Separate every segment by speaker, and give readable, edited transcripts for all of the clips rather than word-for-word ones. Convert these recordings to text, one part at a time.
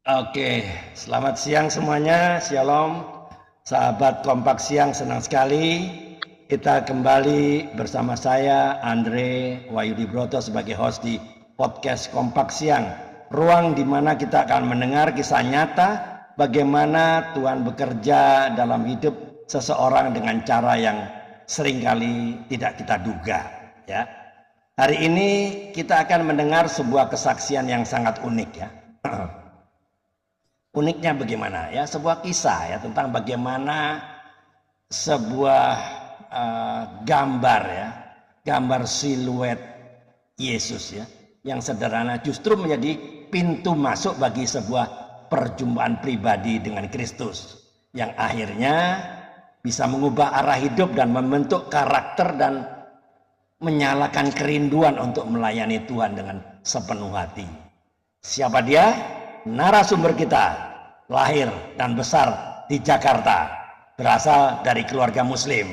Speaker 1: Oke, selamat siang semuanya. Shalom, sahabat Kompak Siang, senang sekali kita kembali bersama saya Andre Wahyudi Broto sebagai host di podcast Kompak Siang. Ruang di mana kita akan mendengar kisah nyata bagaimana Tuhan bekerja dalam hidup seseorang dengan cara yang seringkali tidak kita duga. Ya, hari ini kita akan mendengar sebuah kesaksian yang sangat unik ya. Uniknya bagaimana ya, sebuah kisah ya tentang bagaimana sebuah gambar siluet Yesus ya yang sederhana justru menjadi pintu masuk bagi sebuah perjumpaan pribadi dengan Kristus yang akhirnya bisa mengubah arah hidup dan membentuk karakter dan menyalakan kerinduan untuk melayani Tuhan dengan sepenuh hati. Siapa dia? Narasumber kita lahir dan besar di Jakarta, berasal dari keluarga Muslim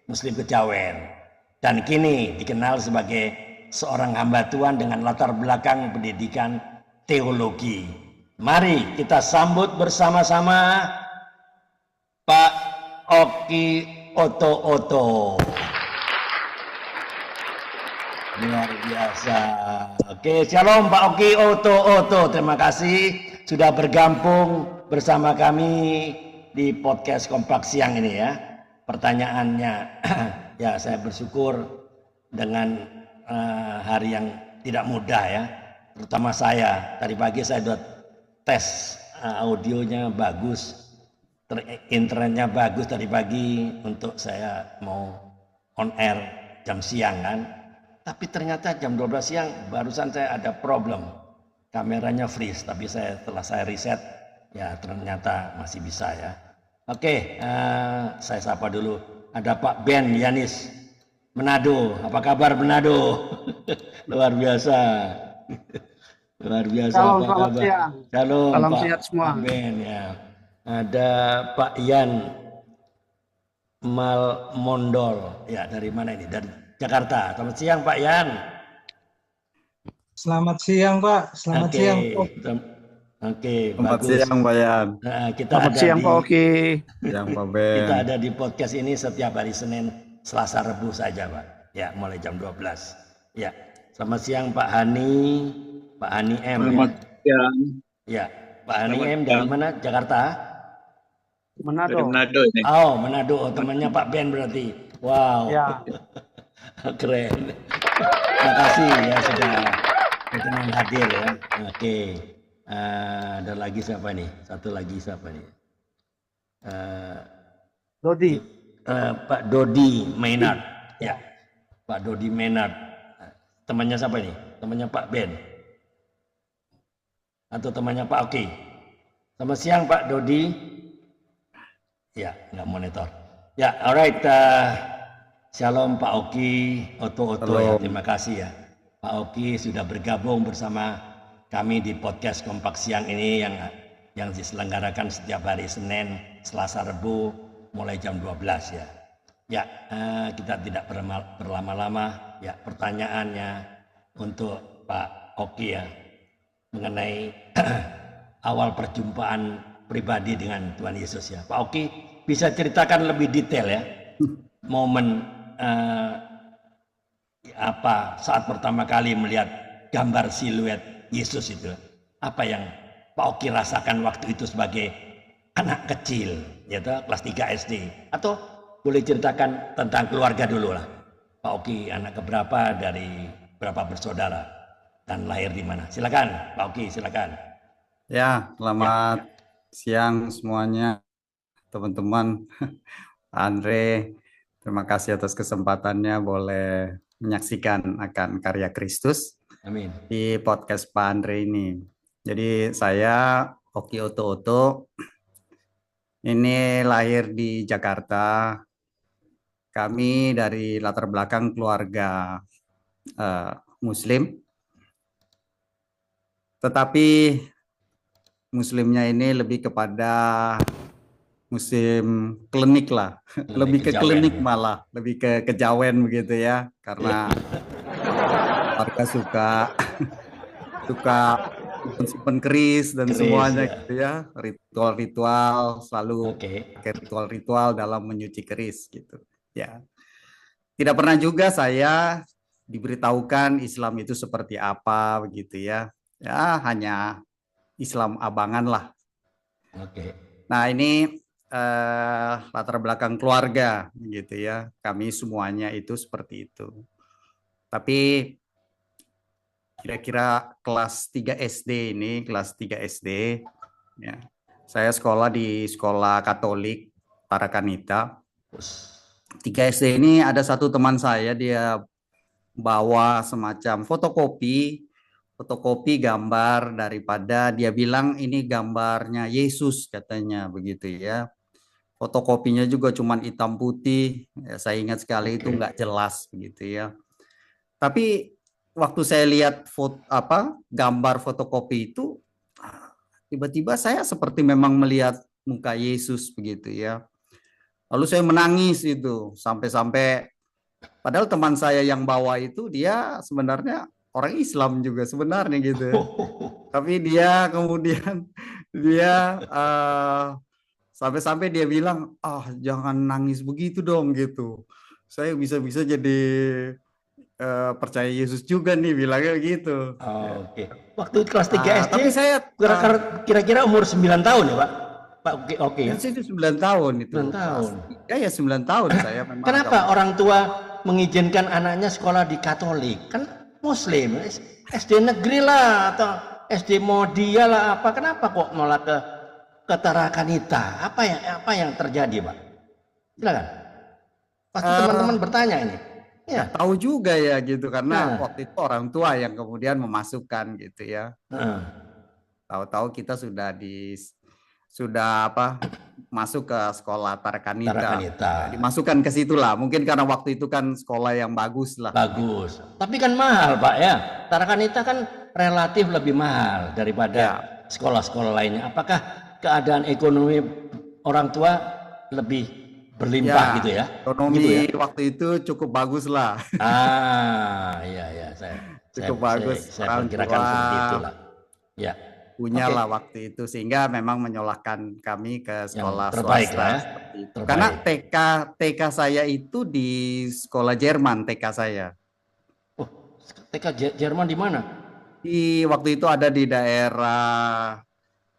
Speaker 1: Kejawen, dan kini dikenal sebagai seorang hamba Tuhan dengan latar belakang pendidikan teologi. Mari kita sambut bersama-sama Pak Oki Oto. Luar biasa. Oke, shalom Pak Oki Oto. Terima kasih sudah bergabung bersama kami di podcast Kompak Siang ini ya. Pertanyaannya, ya saya bersyukur dengan hari yang tidak mudah ya. Terutama saya, tadi pagi saya sudah tes audionya bagus, internetnya bagus tadi pagi untuk saya mau on air jam siang kan. Tapi ternyata jam 12 siang barusan saya ada problem. Kameranya freeze, tapi setelah saya riset, ya ternyata masih bisa ya. Oke, saya sapa dulu. Ada Pak Ben Yanis, Manado. Apa kabar Manado? Luar biasa. Luar biasa.
Speaker 2: Salam,
Speaker 1: apa kabar?
Speaker 2: Siang.
Speaker 1: Shalom,
Speaker 2: salam
Speaker 1: Pak
Speaker 2: sehat semua.
Speaker 1: Ben ya. Ada Pak Yan Malmondol. Ya, dari mana ini? Dari Jakarta. Selamat siang Pak Yan.
Speaker 3: Selamat siang Pak. Selamat siang.
Speaker 1: Oke,
Speaker 4: Selamat
Speaker 1: bagus.
Speaker 4: siang Pak Yan.
Speaker 1: Nah, kita
Speaker 2: Selamat
Speaker 1: ada
Speaker 2: siang
Speaker 1: di,
Speaker 2: Pak Oki.
Speaker 4: Siang Pak Ben.
Speaker 1: Kita ada di podcast ini setiap hari Senin, Selasa, Rabu saja Pak. Ya, mulai jam 12. Ya, selamat siang Pak Hani M.
Speaker 5: Selamat siang.
Speaker 1: Ya, Pak Hani M dari mana? Jakarta?
Speaker 2: Manado.
Speaker 5: Dari Manado ini.
Speaker 1: Oh, Manado. Oh, temannya Pak Ben berarti. Wow.
Speaker 2: Ya.
Speaker 1: Keren. Terima kasih ya sudah berkenan hadir ya. Oke. Ada lagi siapa nih? Satu lagi siapa nih?
Speaker 2: Dodi.
Speaker 1: Pak Dodi Maynard. Ya. Pak Dodi Maynard. Temannya siapa nih? Temannya Pak Ben. Atau temannya Pak Oki? Selamat siang Pak Dodi. Ya, nggak monitor. Ya, alright. Shalom Pak Oki Oto ya. Terima kasih ya. Pak Oki sudah bergabung bersama kami di podcast Kompak Siang ini yang diselenggarakan setiap hari Senin, Selasa, Rabu mulai jam 12 ya. Ya, kita tidak berlama-lama. Ya, pertanyaannya untuk Pak Oki ya mengenai awal perjumpaan pribadi dengan Tuhan Yesus ya. Pak Oki bisa ceritakan lebih detail ya momen apa saat pertama kali melihat gambar siluet Yesus itu, apa yang Pak Oki rasakan waktu itu sebagai anak kecil, yaitu kelas 3 SD, atau boleh ceritakan tentang keluarga dulu lah. Pak Oki anak keberapa, dari berapa bersaudara, dan lahir di mana? Silakan Pak Oki, silakan.
Speaker 4: Ya, selamat siang semuanya teman-teman. Andre, terima kasih atas kesempatannya boleh menyaksikan akan karya Kristus.
Speaker 1: Amin.
Speaker 4: Di podcast Pak Andre ini. Jadi saya Oki Oto ini lahir di Jakarta. Kami dari latar belakang keluarga Muslim. Tetapi Muslimnya ini lebih kepada musim klinik lah, lebih ke klinik malah, lebih ke kejawen begitu ya, karena warga suka simpen keris dan
Speaker 1: Keris,
Speaker 4: semuanya
Speaker 1: ya.
Speaker 4: gitu ya, ritual-ritual selalu
Speaker 1: Oke.
Speaker 4: pakai ritual-ritual dalam menyuci keris gitu. Ya, tidak pernah juga saya diberitahukan Islam itu seperti apa begitu ya. Ya, hanya Islam abangan lah.
Speaker 1: Oke.
Speaker 4: Nah, ini latar belakang keluarga gitu ya. Kami semuanya itu seperti itu. Tapi kira-kira kelas 3 SD ini, kelas 3 SD ya. Saya sekolah di sekolah Katolik Tarakanita. 3 SD ini ada satu teman saya, dia bawa semacam fotokopi gambar daripada, dia bilang ini gambarnya Yesus katanya begitu ya. Fotokopinya juga cuman hitam putih, ya, saya ingat sekali itu nggak jelas begitu ya. Tapi waktu saya lihat gambar fotokopi itu, tiba-tiba saya seperti memang melihat muka Yesus begitu ya. Lalu saya menangis itu sampai-sampai, padahal teman saya yang bawa itu dia sebenarnya orang Islam juga sebenarnya gitu. Tapi dia kemudian sampai-sampai dia bilang, jangan nangis begitu dong gitu. Saya bisa-bisa jadi percaya Yesus juga nih, bilangnya gitu.
Speaker 1: Oke. Waktu kelas 3 SD,
Speaker 4: tapi saya
Speaker 1: kira-kira umur 9 tahun ya Pak? Pak oke.
Speaker 4: Ya, itu 9 tahun itu.
Speaker 1: 9 tahun.
Speaker 4: Ya 9 tahun saya memang.
Speaker 1: Kenapa orang tua mengizinkan anaknya sekolah di Katolik? Kan Muslim, SD negeri lah atau SD Modia lah apa? Kenapa kok malah ke Tarakanita? Apa yang terjadi, Pak? Silakan. Pasti teman-teman bertanya ini. Ya.
Speaker 4: Tahu juga ya gitu, karena waktu itu orang tua yang kemudian memasukkan gitu ya. Tahu-tahu kita sudah masuk ke sekolah Tarakanita. Dimasukkan ke situ lah. Mungkin karena waktu itu kan sekolah yang bagus lah.
Speaker 1: Bagus. Tapi kan mahal Pak ya. Tarakanita kan relatif lebih mahal daripada sekolah-sekolah lainnya. Apakah keadaan ekonomi orang tua lebih berlimpah gitu ya?
Speaker 4: Ekonomi
Speaker 1: gitu ya?
Speaker 4: waktu itu cukup bagus lah.
Speaker 1: Iya.
Speaker 4: Cukup bagus.
Speaker 1: Saya perkirakan seperti itulah. Ya.
Speaker 4: Punya lah waktu itu, sehingga memang menyolahkan kami ke sekolah
Speaker 1: terbaik
Speaker 4: swasta
Speaker 1: lah ya.
Speaker 4: seperti itu. Karena TK saya itu di sekolah Jerman, TK saya.
Speaker 1: Oh, TK Jerman di mana?
Speaker 4: Waktu itu ada di daerah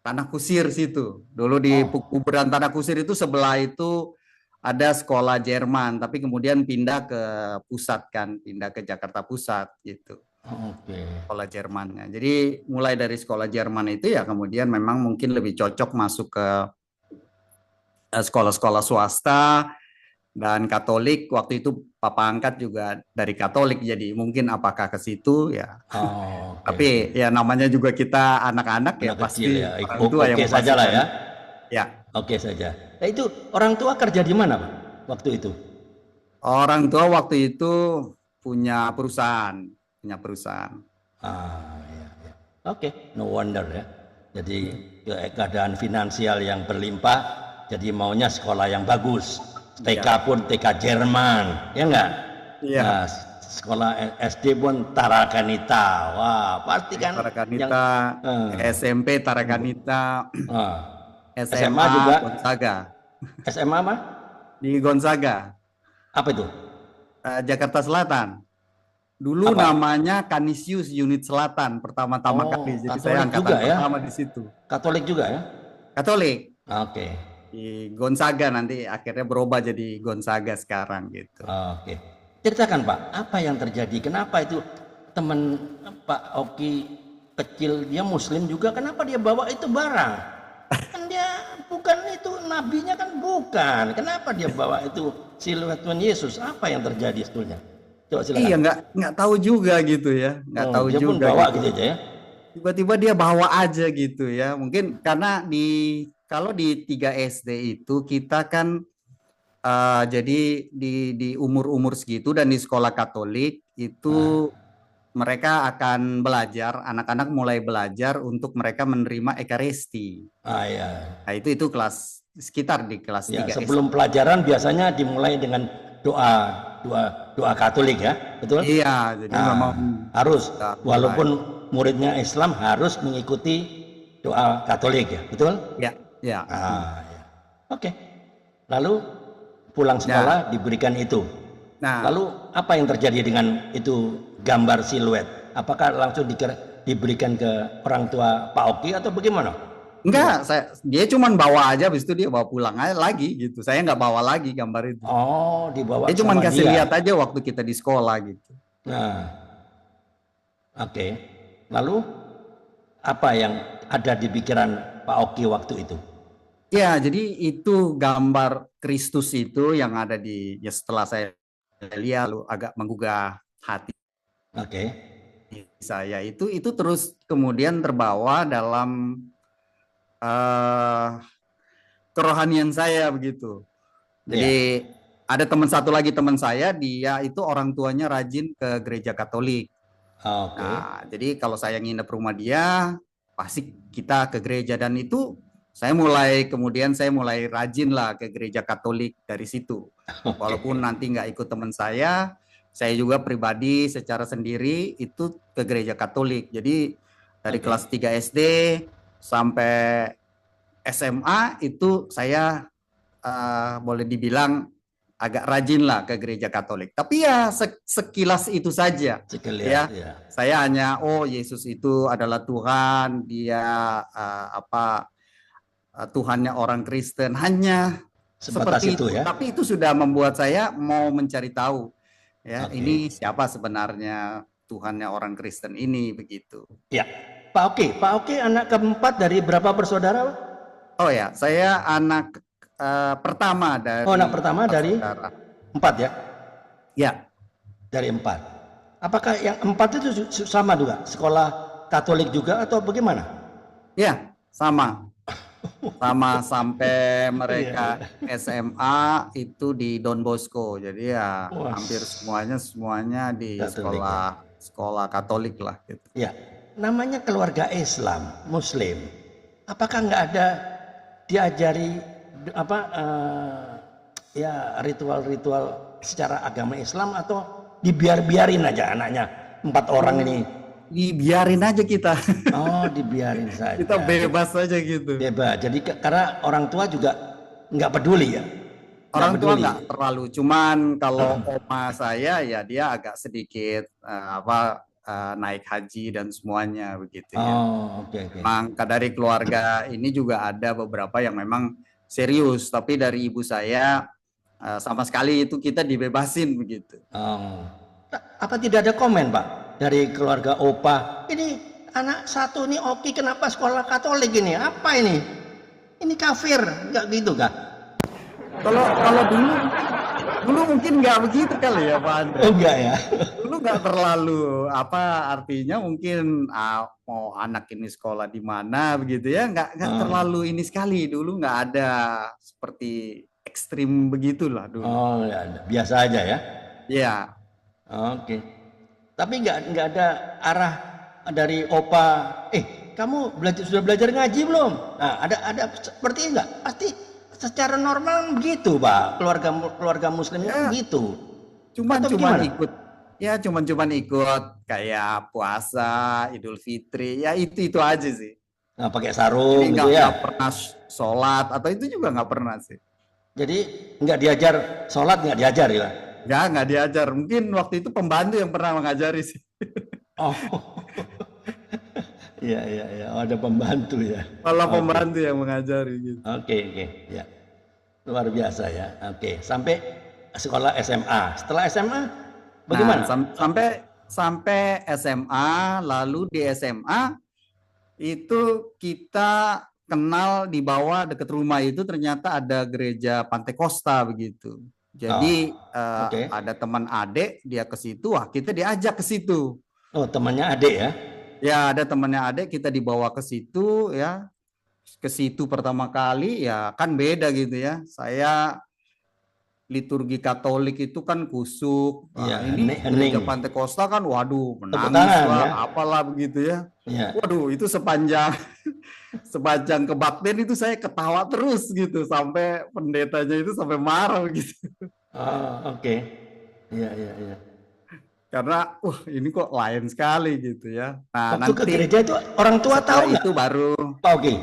Speaker 4: Tanah Kusir situ. Dulu di kuburan Tanah Kusir itu sebelah itu ada sekolah Jerman, tapi kemudian pindah ke pusat kan, pindah ke Jakarta Pusat gitu. Sekolah Jermannya. Jadi mulai dari sekolah Jerman itu ya kemudian memang mungkin lebih cocok masuk ke sekolah-sekolah swasta dan Katolik. Waktu itu papa angkat juga dari Katolik, jadi mungkin apakah ke situ ya. Tapi ya namanya juga kita anak-anak ya pasti
Speaker 1: ya.
Speaker 4: orang tua yang
Speaker 1: saja lah ya.
Speaker 4: Ya.
Speaker 1: Oke saja. Nah itu orang tua kerja di mana Pak waktu itu?
Speaker 4: Orang tua waktu itu punya perusahaan. Iya.
Speaker 1: Oke, no wonder ya. Jadi keadaan finansial yang berlimpah, jadi maunya sekolah yang bagus. TK pun TK Jerman, ya enggak? Iya. Nah, sekolah SD pun Tarakanita. Wah, pasti kan.
Speaker 4: Tarakanita, SMP Tarakanita,
Speaker 1: SMA juga.
Speaker 4: Gonzaga.
Speaker 1: SMA apa?
Speaker 4: Di Gonzaga.
Speaker 1: Apa itu?
Speaker 4: Jakarta Selatan. Dulu namanya Canisius Unit Selatan pertama-tama kali. Jadi saya angkatan pertama di situ.
Speaker 1: Katolik juga ya?
Speaker 4: Katolik.
Speaker 1: Oke.
Speaker 4: Di Gonzaga, nanti akhirnya berubah jadi Gonzaga sekarang gitu.
Speaker 1: Oke. Ceritakan Pak, apa yang terjadi? Kenapa itu teman Pak Oki kecil, dia Muslim juga, kenapa dia bawa itu barang? Kan dia bukan itu, nabinya kan bukan. Kenapa dia bawa itu siluet Tuhan Yesus? Apa yang terjadi sebetulnya? Coba silakan.
Speaker 4: Iya, nggak tahu juga gitu ya, nggak tahu
Speaker 1: dia
Speaker 4: juga.
Speaker 1: Pun bawa gitu aja ya.
Speaker 4: Tiba-tiba dia bawa aja gitu ya. Mungkin karena kalau di 3 SD itu kita kan jadi di umur-umur segitu dan di sekolah Katolik itu mereka akan belajar, anak-anak mulai belajar untuk mereka menerima Ekaristi.
Speaker 1: Iya.
Speaker 4: Nah, itu kelas sekitar di kelas 3
Speaker 1: sebelum
Speaker 4: SD.
Speaker 1: Pelajaran biasanya dimulai dengan doa Katolik ya, betul?
Speaker 4: Iya, jadi memang
Speaker 1: harus walaupun muridnya Islam harus mengikuti doa Katolik ya, betul?
Speaker 4: Ya, ya.
Speaker 1: Ya. Oke. Lalu pulang sekolah diberikan itu.
Speaker 4: Nah,
Speaker 1: Lalu apa yang terjadi dengan itu gambar siluet? Apakah langsung diberikan ke orang tua Pak Oki atau bagaimana?
Speaker 4: enggak, dia cuman bawa aja, habis itu dia bawa pulang aja lagi gitu. Saya nggak bawa lagi gambar itu.
Speaker 1: Oh, dibawa
Speaker 4: Dia cuman
Speaker 1: sama
Speaker 4: kasih
Speaker 1: dia.
Speaker 4: lihat aja waktu kita di sekolah gitu.
Speaker 1: Nah, oke. Lalu apa yang ada di pikiran Pak Oki waktu itu?
Speaker 4: Ya, jadi itu gambar Kristus itu yang ada ya setelah saya lihat lalu agak menggugah hati
Speaker 1: Oke.
Speaker 4: saya itu terus kemudian terbawa dalam kerohanian saya begitu. Jadi ada satu lagi teman saya, dia itu orang tuanya rajin ke gereja Katolik.
Speaker 1: Oke.
Speaker 4: Nah, jadi kalau saya nginep rumah dia, pasti kita ke gereja, dan itu saya mulai rajin lah ke gereja Katolik dari situ. Walaupun nanti nggak ikut teman saya juga pribadi secara sendiri itu ke gereja Katolik. Jadi dari kelas 3 SD sampai SMA itu saya boleh dibilang agak rajin lah ke gereja Katolik. Tapi ya sekilas itu saja.
Speaker 1: Sekilas,
Speaker 4: ya. Saya hanya Yesus itu adalah Tuhan, dia Tuhannya orang Kristen, hanya seperti itu ya. Tapi itu sudah membuat saya mau mencari tahu ya, ini siapa sebenarnya Tuhannya orang Kristen ini begitu.
Speaker 1: Ya. Pak Oki anak keempat dari berapa bersaudara?
Speaker 4: Oh ya, saya anak pertama dari
Speaker 1: anak pertama dari
Speaker 4: saudara.
Speaker 1: 4 ya?
Speaker 4: Ya.
Speaker 1: Dari 4. Apakah yang 4 itu sama juga? Sekolah Katolik juga atau bagaimana?
Speaker 4: Ya, sama. Sama sampai mereka SMA itu di Don Bosco. Jadi ya hampir semuanya di
Speaker 1: Katolik,
Speaker 4: sekolah Katolik lah gitu.
Speaker 1: Ya. Namanya keluarga Islam, Muslim. Apakah nggak ada diajari ritual-ritual secara agama Islam, atau dibiarin aja anaknya 4 orang ini?
Speaker 4: Dibiarin aja kita.
Speaker 1: Oh, dibiarin saja.
Speaker 4: Kita bebas saja gitu.
Speaker 1: Bebas. Jadi karena orang tua juga nggak peduli ya.
Speaker 4: Orang tua nggak terlalu. Cuman kalau oma saya ya dia agak sedikit naik haji dan semuanya begitu ya.
Speaker 1: Oke.
Speaker 4: Memang dari keluarga ini juga ada beberapa yang memang serius, tapi dari ibu saya sama sekali itu kita dibebasin begitu.
Speaker 1: Apa tidak ada komen, Pak, dari keluarga Opa? Ini anak satu nih Oki kenapa sekolah Katolik ini? Apa ini? Ini kafir, nggak gitu kah?
Speaker 4: Kalau dulu mungkin nggak begitu kali ya Pak Andre.
Speaker 1: Oh enggak ya.
Speaker 4: Dulu nggak terlalu artinya mungkin mau anak ini sekolah di mana begitu ya, nggak terlalu ini sekali. Dulu nggak ada seperti ekstrim begitulah dulu.
Speaker 1: Oh ya, biasa aja ya.
Speaker 4: Iya.
Speaker 1: Oke. Tapi nggak ada arah dari Opa. Kamu sudah belajar ngaji belum? Nah, ada seperti enggak? Pasti secara normal begitu, Pak. Keluarga Muslimnya begitu.
Speaker 4: Cuman ikut. Ya, cuman ikut kayak puasa, Idul Fitri. Ya itu aja sih.
Speaker 1: Nah, pakai sarung
Speaker 4: gitu
Speaker 1: ya.
Speaker 4: Nggak pernah sholat atau itu juga nggak pernah sih.
Speaker 1: Jadi nggak diajar sholat, nggak diajar ya?
Speaker 4: Nggak diajar. Mungkin waktu itu pembantu yang pernah mengajari sih.
Speaker 1: Oh. Iya. Oh, ada pembantu ya.
Speaker 4: Kalau pembantu yang mengajari gitu.
Speaker 1: Oke. Ya. Luar biasa ya. Oke. Sampai sekolah SMA. Setelah SMA bagaimana?
Speaker 4: Sampai SMA, lalu di SMA itu kita kenal di bawah dekat rumah itu ternyata ada gereja Pantekosta begitu. Jadi ada teman adik dia ke situ, kita diajak ke situ.
Speaker 1: Oh, temannya adik ya?
Speaker 4: Ya, ada temannya adik, kita dibawa ke situ ya. Ke situ pertama kali ya kan beda gitu ya. Saya liturgi Katolik itu kan kusuk. Ini gereja Pantekosta kan waduh menangis lah, ya? Apalah begitu ya. Waduh, itu sepanjang kebaktian itu saya ketawa terus gitu sampai pendetanya itu sampai marah gitu.
Speaker 1: Oke. Iya.
Speaker 4: Karena ini kok lain sekali gitu ya. Nah,
Speaker 1: Waktu ke
Speaker 4: nanti
Speaker 1: gereja itu orang tua
Speaker 4: setelah
Speaker 1: tahu nggak,
Speaker 4: itu baru
Speaker 1: Pak Oki?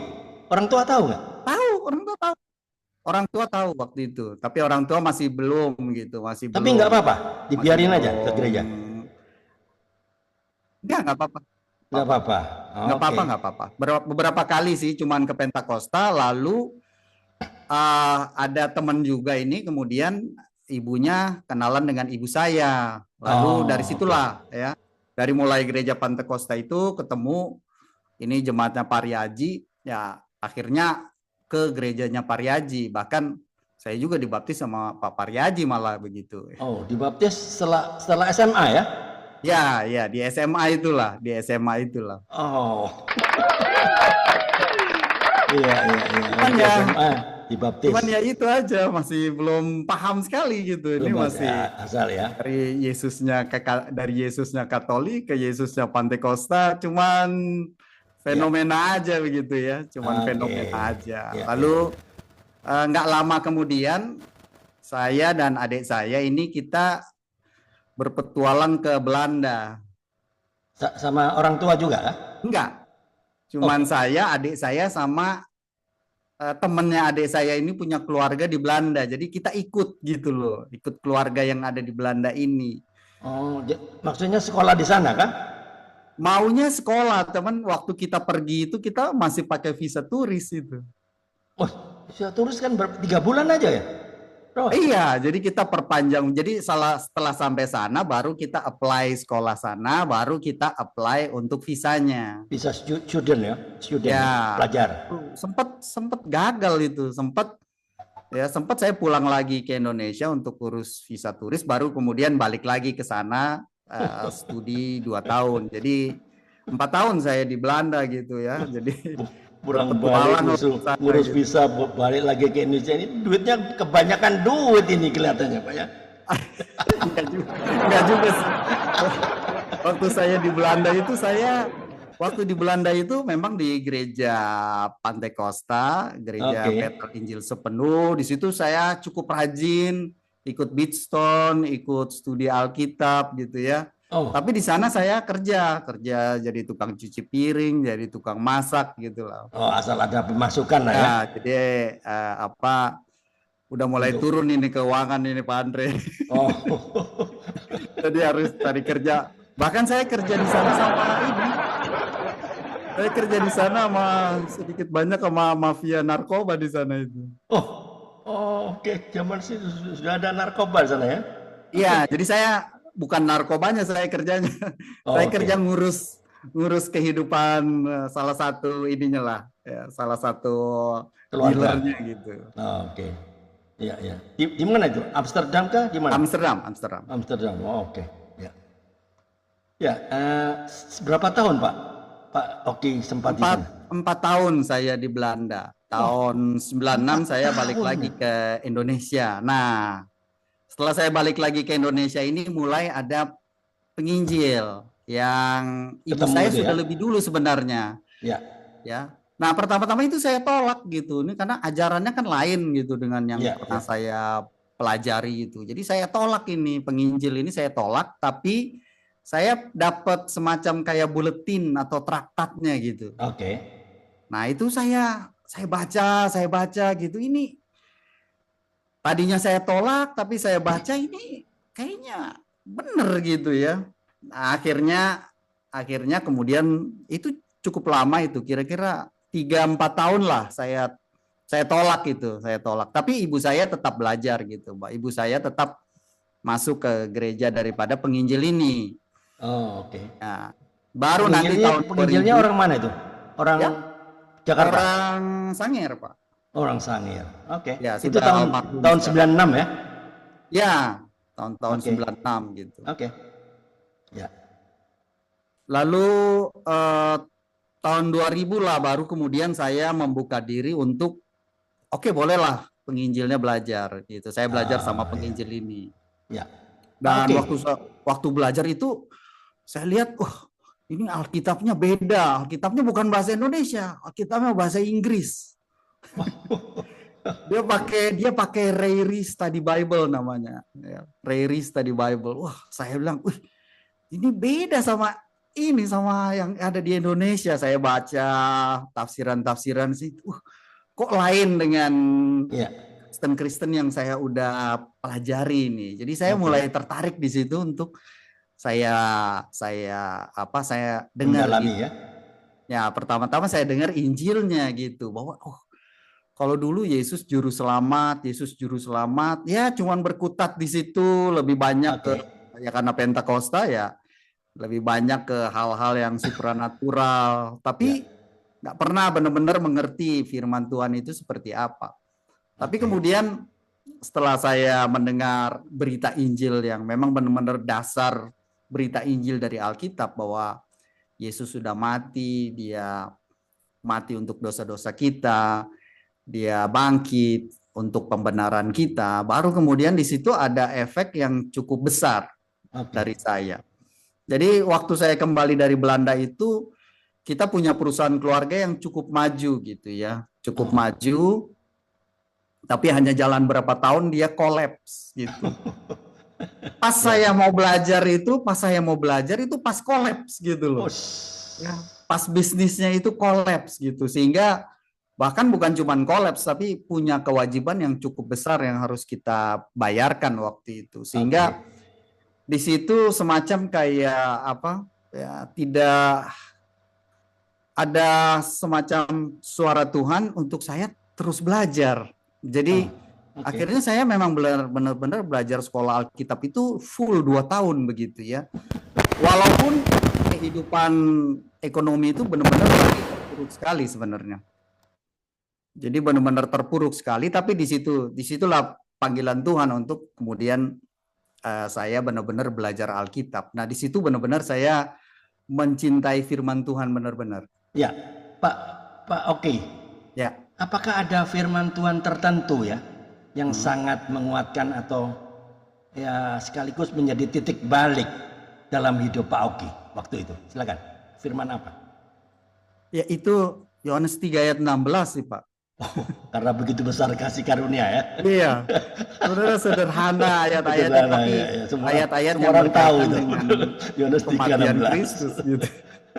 Speaker 1: Orang tua tahu nggak?
Speaker 4: tahu, orang tua tahu. Orang tua tahu waktu itu, tapi orang tua masih belum gitu, masih
Speaker 1: Tapi
Speaker 4: belum.
Speaker 1: nggak apa-apa, dibiarin
Speaker 4: Masih
Speaker 1: aja ke
Speaker 4: belum.
Speaker 1: gereja.
Speaker 4: Nggak apa-apa.
Speaker 1: Nggak apa-apa.
Speaker 4: Nggak apa-apa, nggak apa-apa. Beberapa kali sih, cuman ke Pentakosta, lalu ada teman juga ini, kemudian ibunya kenalan dengan ibu saya. Lalu dari situlah ya, dari mulai gereja Pentakosta itu ketemu ini jemaatnya Pariaji, ya akhirnya ke gerejanya Pariaji. Bahkan saya juga dibaptis sama Pak Pariaji malah begitu.
Speaker 1: Oh, dibaptis setelah SMA ya?
Speaker 4: Ya, di SMA itulah,
Speaker 1: Oh. Iya.
Speaker 4: Cuman ya,
Speaker 1: SMA dibaptis.
Speaker 4: cuman ya itu aja, masih belum paham sekali gitu. Ini
Speaker 1: Belum
Speaker 4: masih
Speaker 1: asal ya.
Speaker 4: dari Yesusnya Katolik ke Yesusnya Pantekosta, cuman fenomena aja begitu ya, cuman fenomena aja.
Speaker 1: Ya,
Speaker 4: Lalu nggak lama kemudian saya dan adik saya ini kita berpetualang ke Belanda.
Speaker 1: Sama orang tua juga kah?
Speaker 4: Enggak, cuman saya, adik saya sama temennya adik saya ini punya keluarga di Belanda, jadi kita ikut gitu loh, ikut keluarga yang ada di Belanda ini.
Speaker 1: Oh, maksudnya sekolah di sana kan?
Speaker 4: Maunya sekolah, teman. Waktu kita pergi itu kita masih pakai visa turis itu.
Speaker 1: Oh, visa turis kan 3 bulan aja ya? Oh.
Speaker 4: Iya, jadi kita perpanjang. Jadi setelah sampai sana baru kita apply sekolah sana, baru kita apply untuk visanya.
Speaker 1: Visa student ya,
Speaker 4: Ya,
Speaker 1: pelajar.
Speaker 4: Sempat gagal itu, sempat saya pulang lagi ke Indonesia untuk urus visa turis, baru kemudian balik lagi ke sana studi 2 tahun. Jadi 4 tahun saya di Belanda gitu ya. Jadi
Speaker 1: Pulang balik ngurus visa balik lagi ke Indonesia, ini duitnya kebanyakan duit ini kelihatannya Pak ya.
Speaker 4: Enggak juga sih. Waktu di Belanda itu memang di gereja Pantekosta, gereja Petrus Injil Sepenuh. Di situ saya cukup rajin ikut Beatstone, ikut studi Alkitab gitu ya. Tapi di sana saya kerja jadi tukang cuci piring, jadi tukang masak gitu lah.
Speaker 1: Oh, asal ada pemasukan lah ya.
Speaker 4: Jadi udah mulai turun ini keuangan ini Pak Andre.
Speaker 1: Oh.
Speaker 4: Jadi harus cari kerja. Bahkan saya kerja di sana sama ini. Saya kerja di sana sama sedikit banyak sama mafia narkoba di sana itu.
Speaker 1: Oke. Zaman sih sudah ada narkoba di sana ya?
Speaker 4: Iya, jadi saya bukan narkobanya saya kerjanya. Saya kerja ngurus kehidupan salah satu ininya lah, ya, salah satu dealernya gitu.
Speaker 1: Oke. Iya. Di mana itu? Amsterdam kah? Di mana?
Speaker 4: Amsterdam.
Speaker 1: Oh, oke. Ya. Berapa tahun Pak Oki sempat di sana?
Speaker 4: 4 tahun saya di Belanda. Tahun 96 saya balik lagi ke Indonesia. Nah, setelah saya balik lagi ke Indonesia ini mulai ada penginjil yang ibu saya sudah lebih dulu sebenarnya. Ya. Nah, pertama-tama itu saya tolak gitu. Ini karena ajarannya kan lain gitu dengan yang pernah saya pelajari itu. Jadi saya tolak ini penginjil ini saya tolak, tapi saya dapat semacam kayak buletin atau traktatnya gitu.
Speaker 1: Oke.
Speaker 4: Nah, itu saya baca gitu. Ini tadinya saya tolak, tapi saya baca ini kayaknya bener gitu ya. Nah, akhirnya kemudian itu cukup lama itu, kira-kira 3-4 tahun lah saya tolak itu, Tapi ibu saya tetap belajar gitu, Mbak. Ibu saya tetap masuk ke gereja daripada penginjil ini.
Speaker 1: Oh, oke.
Speaker 4: Nah, baru nanti tahun
Speaker 1: penginjilnya orang mana itu? Orang Jakarta.
Speaker 4: Orang Sangir, Pak.
Speaker 1: Orang Sangir. Oke.
Speaker 4: Ya,
Speaker 1: itu tahun 96 ya?
Speaker 4: Ya, tahun 96 gitu.
Speaker 1: Oke. Ya.
Speaker 4: Lalu tahun 2000 lah baru kemudian saya membuka diri untuk bolehlah penginjilnya belajar gitu. Saya belajar sama penginjil ini.
Speaker 1: Ya.
Speaker 4: Dan waktu belajar itu saya lihat ini Alkitabnya beda. Alkitabnya bukan bahasa Indonesia, Alkitabnya bahasa Inggris. Dia pakai Rayri Study Bible namanya, ya. Rayri Study Bible. Wah, saya bilang, ini beda sama yang ada di Indonesia. Saya baca tafsiran-tafsiran sih, kok lain dengan
Speaker 1: Ya.
Speaker 4: Kristen-Kristen yang saya udah pelajari nih. Jadi saya mulai tertarik di situ untuk saya dengar
Speaker 1: Mendalami
Speaker 4: gitu.
Speaker 1: ya.
Speaker 4: Ya, pertama-tama saya dengar Injilnya gitu, bahwa kalau dulu Yesus juru selamat, ya cuman berkutat di situ, lebih banyak ya karena Pentakosta ya, lebih banyak ke hal-hal yang supranatural, tapi nggak pernah benar-benar mengerti firman Tuhan itu seperti apa. Tapi kemudian setelah saya mendengar berita Injil yang memang benar-benar dasar berita Injil dari Alkitab, bahwa Yesus sudah mati, dia mati untuk dosa-dosa kita, dia bangkit untuk pembenaran kita, baru kemudian di situ ada efek yang cukup besar dari saya. Jadi waktu saya kembali dari Belanda itu, kita punya perusahaan keluarga yang cukup maju gitu ya, cukup maju, tapi hanya jalan berapa tahun dia kolaps gitu. Pas saya mau belajar itu pas kolaps gitu loh. Ya, pas bisnisnya itu kolaps gitu, sehingga bahkan bukan cuma kolaps, tapi punya kewajiban yang cukup besar yang harus kita bayarkan waktu itu, sehingga di situ semacam kayak tidak ada semacam suara Tuhan untuk saya terus belajar. Jadi akhirnya saya memang benar-benar belajar sekolah Alkitab itu full 2 tahun begitu ya. Walaupun kehidupan ekonomi itu benar-benar terpuruk sekali sebenarnya. Jadi benar-benar terpuruk sekali, tapi disitulah panggilan Tuhan untuk kemudian saya benar-benar belajar Alkitab. Nah, di situ benar-benar saya mencintai firman Tuhan benar-benar.
Speaker 1: Ya, Pak Oki.
Speaker 4: Ya.
Speaker 1: Apakah ada firman Tuhan tertentu ya yang sangat menguatkan atau ya sekaligus menjadi titik balik dalam hidup Pak Oki waktu itu? Silakan. Firman apa?
Speaker 4: Ya, itu Yohanes 3 ayat 16 sih, Pak.
Speaker 1: Karena begitu besar kasih karunia ya.
Speaker 4: Iya. Sebenarnya sederhana ayat-ayatnya, tapi ayat-ayat yang
Speaker 1: orang tahu itu.
Speaker 4: Yohanes 3:16 Kristus gitu.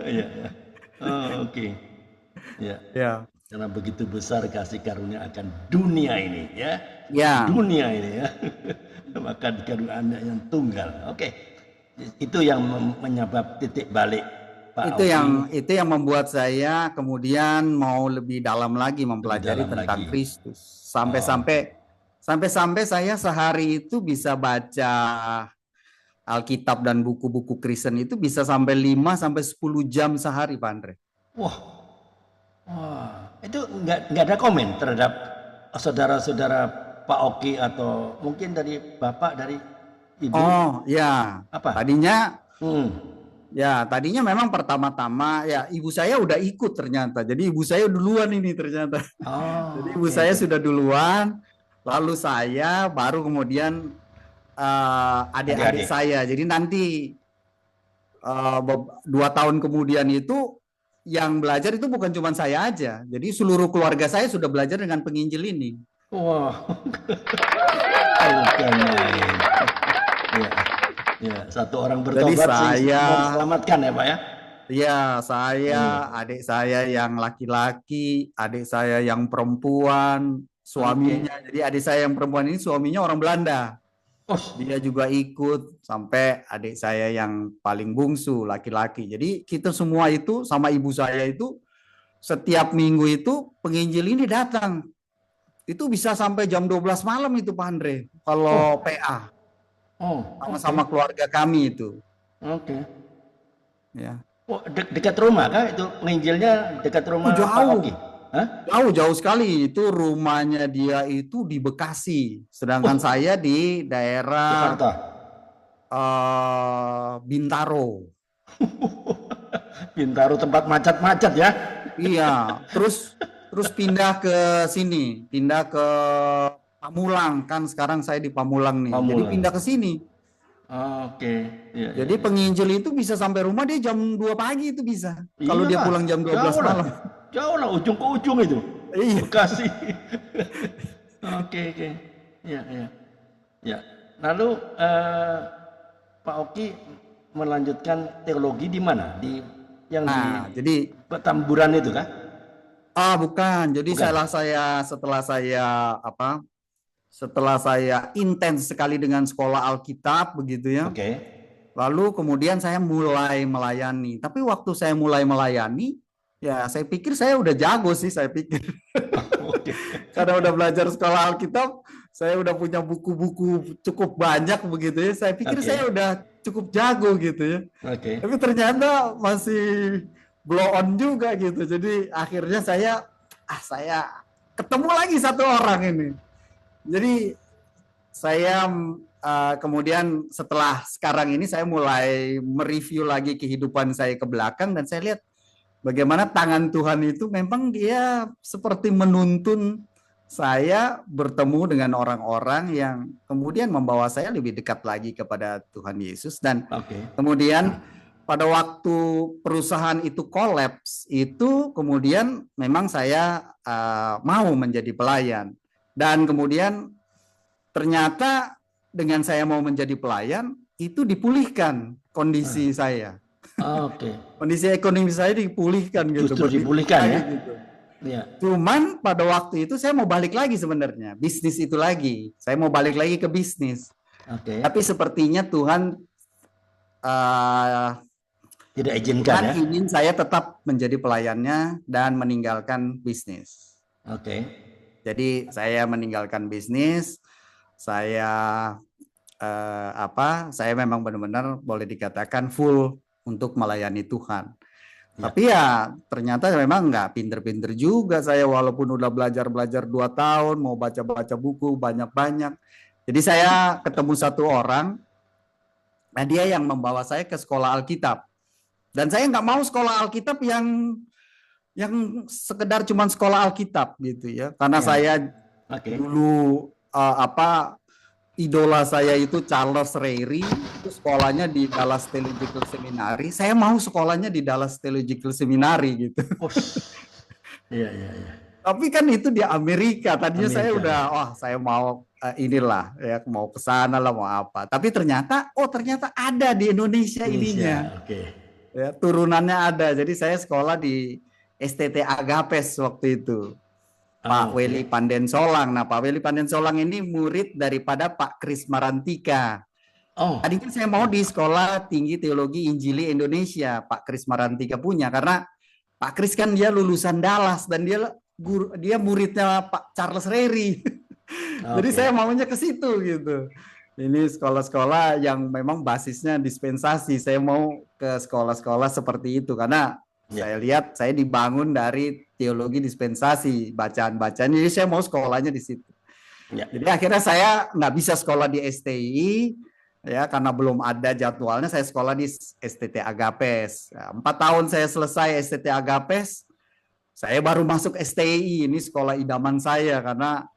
Speaker 1: Iya. Oke. Ya.
Speaker 4: Ya.
Speaker 1: Karena begitu besar kasih karunia akan dunia ini ya.
Speaker 4: Ya.
Speaker 1: Dunia ini ya. Maka karunia Anda yang tunggal. Oke. Itu yang menyebab titik balik Pak
Speaker 4: Itu yang membuat saya kemudian mau lebih dalam lagi mempelajari tentang Kristus. Sampai saya sehari itu bisa baca Alkitab dan buku-buku Kristen itu bisa sampai 5 sampai 10 jam sehari, Pak Andre.
Speaker 1: Wah, itu nggak ada komen terhadap saudara-saudara Pak Oki atau mungkin dari Bapak, dari Ibu?
Speaker 4: Oh ya,
Speaker 1: apa?
Speaker 4: Tadinya memang pertama-tama ya ibu saya udah ikut ternyata. Jadi ibu saya duluan ini ternyata. Jadi ibu saya sudah duluan, lalu saya baru kemudian adik-adik saya. Jadi nanti 2 tahun kemudian itu yang belajar itu bukan cuma saya aja. Jadi seluruh keluarga saya sudah belajar dengan penginjil ini.
Speaker 1: Wah. Ya, satu orang bertobat selamatkan ya Pak ya?
Speaker 4: Iya, saya, adik saya yang laki-laki, adik saya yang perempuan, suaminya. Jadi adik saya yang perempuan ini suaminya orang Belanda. Dia juga ikut sampai adik saya yang paling bungsu laki-laki. Jadi kita semua itu sama ibu saya itu setiap minggu itu penginjil ini datang. Itu bisa sampai jam 12 malam itu Pak Andre kalau PA. Sama-sama keluarga kami itu. Ya.
Speaker 1: Dekat rumah kah itu penginjilnya, dekat rumah
Speaker 4: jauh.
Speaker 1: Pak Oki?
Speaker 4: Jauh sekali. Itu rumahnya dia itu di Bekasi, sedangkan saya di daerah Bintaro.
Speaker 1: Bintaro tempat macet-macet ya? Iya.
Speaker 4: Terus pindah ke sini, pindah ke Pamulang, kan sekarang saya di Pamulang nih. Jadi pindah ke sini. Jadi penginjil itu bisa sampai rumah dia jam 2 pagi itu bisa. Kalau dia pulang jam 12 malam.
Speaker 1: Jauh lah, ujung ke ujung itu. Iya. Bekasi. Oke. Ya. Lalu Pak Oki melanjutkan teologi di mana? Di yang
Speaker 4: Nah,
Speaker 1: di
Speaker 4: jadi
Speaker 1: Petamburan itu kah?
Speaker 4: bukan. Jadi
Speaker 1: Bukan.
Speaker 4: setelah saya intens sekali dengan sekolah Alkitab begitu ya.
Speaker 1: Oke.
Speaker 4: Lalu kemudian saya mulai melayani. Tapi waktu saya mulai melayani, ya saya pikir saya udah jago sih, saya pikir.
Speaker 1: Oke.
Speaker 4: Karena udah belajar sekolah Alkitab, saya udah punya buku-buku cukup banyak begitu ya. Saya pikir
Speaker 1: Oke.
Speaker 4: saya udah cukup jago gitu ya.
Speaker 1: Oke.
Speaker 4: Tapi ternyata masih blow on juga gitu. Jadi akhirnya saya ketemu lagi satu orang ini. Jadi saya kemudian setelah sekarang ini saya mulai mereview lagi kehidupan saya ke belakang dan saya lihat bagaimana tangan Tuhan itu memang dia seperti menuntun saya bertemu dengan orang-orang yang kemudian membawa saya lebih dekat lagi kepada Tuhan Yesus. Dan
Speaker 1: Oke.
Speaker 4: kemudian pada waktu perusahaan itu kolaps, itu kemudian memang saya mau menjadi pelayan. Dan kemudian ternyata dengan saya mau menjadi pelayan, itu dipulihkan kondisi saya.
Speaker 1: Oke.
Speaker 4: Kondisi ekonomi saya dipulihkan gitu.
Speaker 1: Justru dipulihkan ya?
Speaker 4: Gitu.
Speaker 1: Iya.
Speaker 4: Cuman pada waktu itu saya mau balik lagi sebenarnya. Bisnis itu lagi. Saya mau balik lagi ke bisnis.
Speaker 1: Oke.
Speaker 4: Tapi sepertinya Tuhan
Speaker 1: Tidak izinkan ya?
Speaker 4: ingin saya tetap menjadi pelayannya dan meninggalkan bisnis.
Speaker 1: Oke.
Speaker 4: Jadi saya meninggalkan bisnis. Saya saya memang benar-benar boleh dikatakan full untuk melayani Tuhan.
Speaker 1: Ya.
Speaker 4: Tapi ya ternyata memang nggak pinter-pinter juga saya, walaupun udah belajar 2 tahun, mau baca-baca buku banyak-banyak. Jadi saya ketemu satu orang, nah dia yang membawa saya ke sekolah Alkitab. Dan saya nggak mau sekolah Alkitab yang sekedar cuman sekolah Alkitab gitu ya. Karena
Speaker 1: Ya.
Speaker 4: saya
Speaker 1: Oke.
Speaker 4: dulu idola saya itu Charles Ryrie, itu sekolahnya di Dallas Theological Seminary. Saya mau sekolahnya di Dallas Theological Seminary gitu.
Speaker 1: Iya.
Speaker 4: Tapi kan itu di Amerika. Tadinya saya
Speaker 1: Amerika,
Speaker 4: udah, saya mau inilah ya, mau ke sana lah, mau apa. Tapi ternyata ada di Indonesia ininya.
Speaker 1: Oke.
Speaker 4: Ya, turunannya ada. Jadi saya sekolah di STT Agapes waktu itu. Pak
Speaker 1: Oke.
Speaker 4: Weli Panden Solang. Nah, Pak Weli Panden Solang ini murid daripada Pak Kris Marantika.
Speaker 1: Oh.
Speaker 4: Tadinya saya mau di Sekolah Tinggi Teologi Injili Indonesia, Pak Kris Marantika punya, karena Pak Kris kan dia lulusan Dallas dan dia muridnya Pak Charles Ryrie. Jadi
Speaker 1: Oke.
Speaker 4: saya maunya ke situ gitu. Ini sekolah-sekolah yang memang basisnya dispensasi. Saya mau ke sekolah-sekolah seperti itu karena saya lihat saya dibangun dari teologi dispensasi, bacaan-bacaan. Jadi saya mau sekolahnya di situ.
Speaker 1: Ya.
Speaker 4: Jadi akhirnya saya nggak bisa sekolah di STI ya, karena belum ada jadwalnya. Saya sekolah di STT Agapes. 4 tahun saya selesai STT Agapes, saya baru masuk STI. Ini sekolah idaman saya karena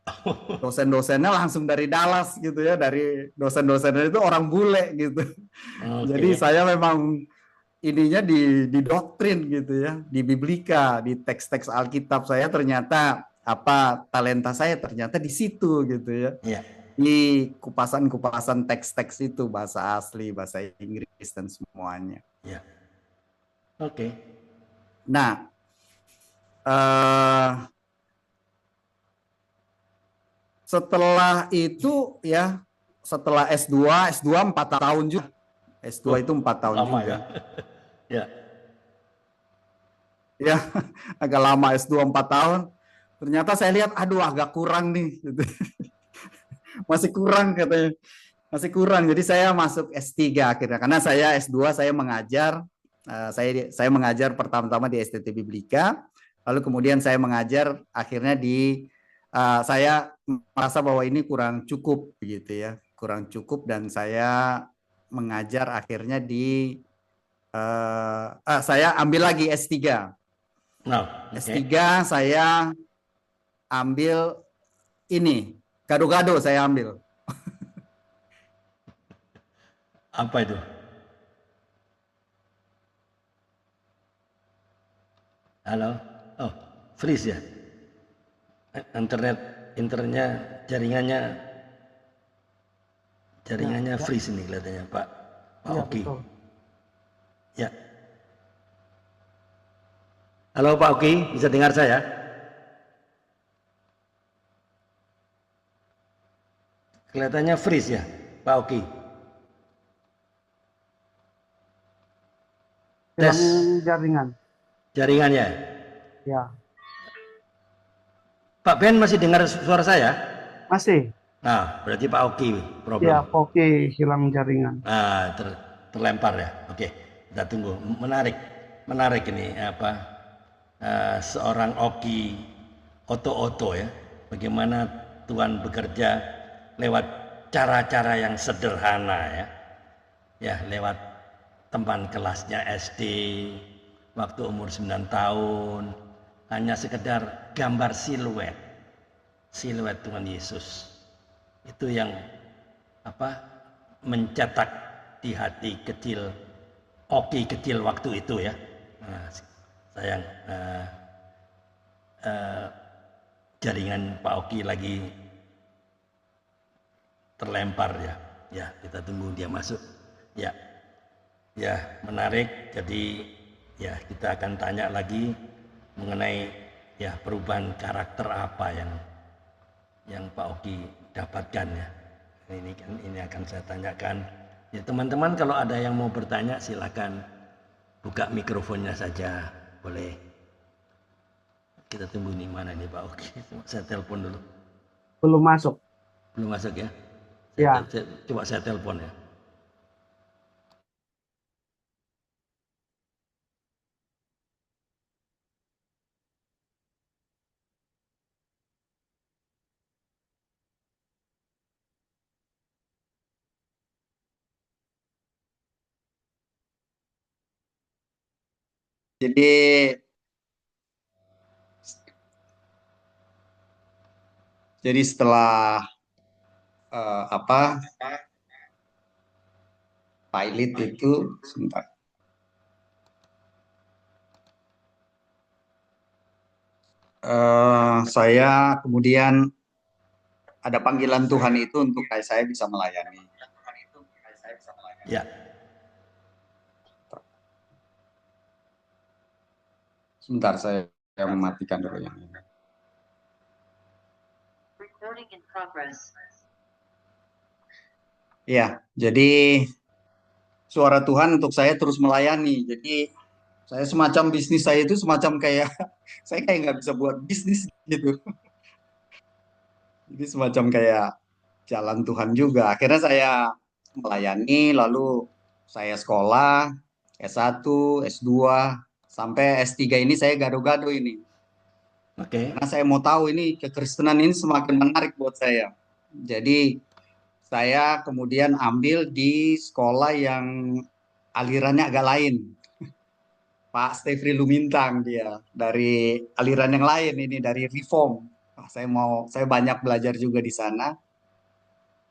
Speaker 4: dosen-dosennya langsung dari Dallas gitu ya, dari dosen-dosennya itu orang bule gitu. Jadi saya memang ininya di doktrin gitu ya, di biblika, di teks-teks Alkitab. Saya ternyata talenta saya ternyata di situ gitu ya.
Speaker 1: Iya.
Speaker 4: Di kupasan-kupasan teks-teks itu, bahasa asli, bahasa Inggris dan semuanya.
Speaker 1: Ya. Oke.
Speaker 4: Nah, setelah itu ya, setelah S2 4 tahun juga. S2 itu 4 tahun
Speaker 1: lama
Speaker 4: juga.
Speaker 1: Ya.
Speaker 4: Ya, agak lama S2 4 tahun. Ternyata saya lihat, aduh agak kurang nih. Gitu. Masih kurang katanya. Masih kurang. Jadi saya masuk S3 akhirnya. Karena saya S2 saya mengajar. Saya mengajar pertama-tama di STT Biblika. Lalu kemudian saya mengajar akhirnya saya merasa bahwa ini kurang cukup gitu ya. Kurang cukup dan saya mengajar akhirnya saya ambil lagi S3. S3 saya ambil ini, gado-gado saya ambil.
Speaker 1: Apa itu? Halo? Oh, freeze ya? Internetnya, jaringannya freeze ini kelihatannya Pak
Speaker 2: Iya,
Speaker 1: Oki.
Speaker 2: betul.
Speaker 1: Ya. Halo Pak Oki, bisa dengar saya? Kelihatannya freeze ya, Pak Oki. Tes
Speaker 2: Hilang jaringan.
Speaker 1: jaringannya.
Speaker 2: Ya,
Speaker 1: Pak Ben masih dengar suara saya?
Speaker 2: masih.
Speaker 1: Nah, berarti Pak Oki problem.
Speaker 2: Ya, oke, hilang jaringan.
Speaker 1: Nah, terlempar ya. Oke, kita tunggu. Menarik ini apa? Seorang Oki Oto-Oto ya. Bagaimana Tuhan bekerja lewat cara-cara yang sederhana ya. Ya, lewat teman kelasnya SD waktu umur 9 tahun, hanya sekedar gambar siluet Tuhan Yesus. Itu yang apa? Mencetak di hati kecil Oki kecil waktu itu ya. Nah, sayang jaringan Pak Oki lagi terlempar ya. Ya, kita tunggu dia masuk. Ya. Ya, menarik. Jadi ya kita akan tanya lagi mengenai ya perubahan karakter apa yang Pak Oki dapatkan ya. Ini akan saya tanyakan. Ya teman-teman, kalau ada yang mau bertanya silakan buka mikrofonnya saja, boleh. Kita tunggu nih, mana nih Pak Oki. Saya telepon dulu.
Speaker 2: Belum masuk.
Speaker 1: Belum masuk ya?
Speaker 2: Ya.
Speaker 1: Coba saya telepon ya.
Speaker 4: Jadi setelah apa pilot itu sebentar. Saya kemudian ada panggilan Tuhan itu untuk saya bisa melayani.
Speaker 1: Ya.
Speaker 4: Sebentar, saya mematikan dulu yang ini. Ya, jadi suara Tuhan untuk saya terus melayani. Jadi saya semacam bisnis saya itu semacam kayak saya kayak nggak bisa buat bisnis gitu. Jadi semacam kayak jalan Tuhan juga. Akhirnya saya melayani, lalu saya sekolah S1, S2, sampai S3 ini saya gado-gado ini.
Speaker 1: Oke.
Speaker 4: Karena saya mau tahu ini kekristenan ini semakin menarik buat saya. Jadi saya kemudian ambil di sekolah yang alirannya agak lain. Pak Stefri Lumintang dia dari aliran yang lain ini dari Reform. Saya banyak belajar juga di sana.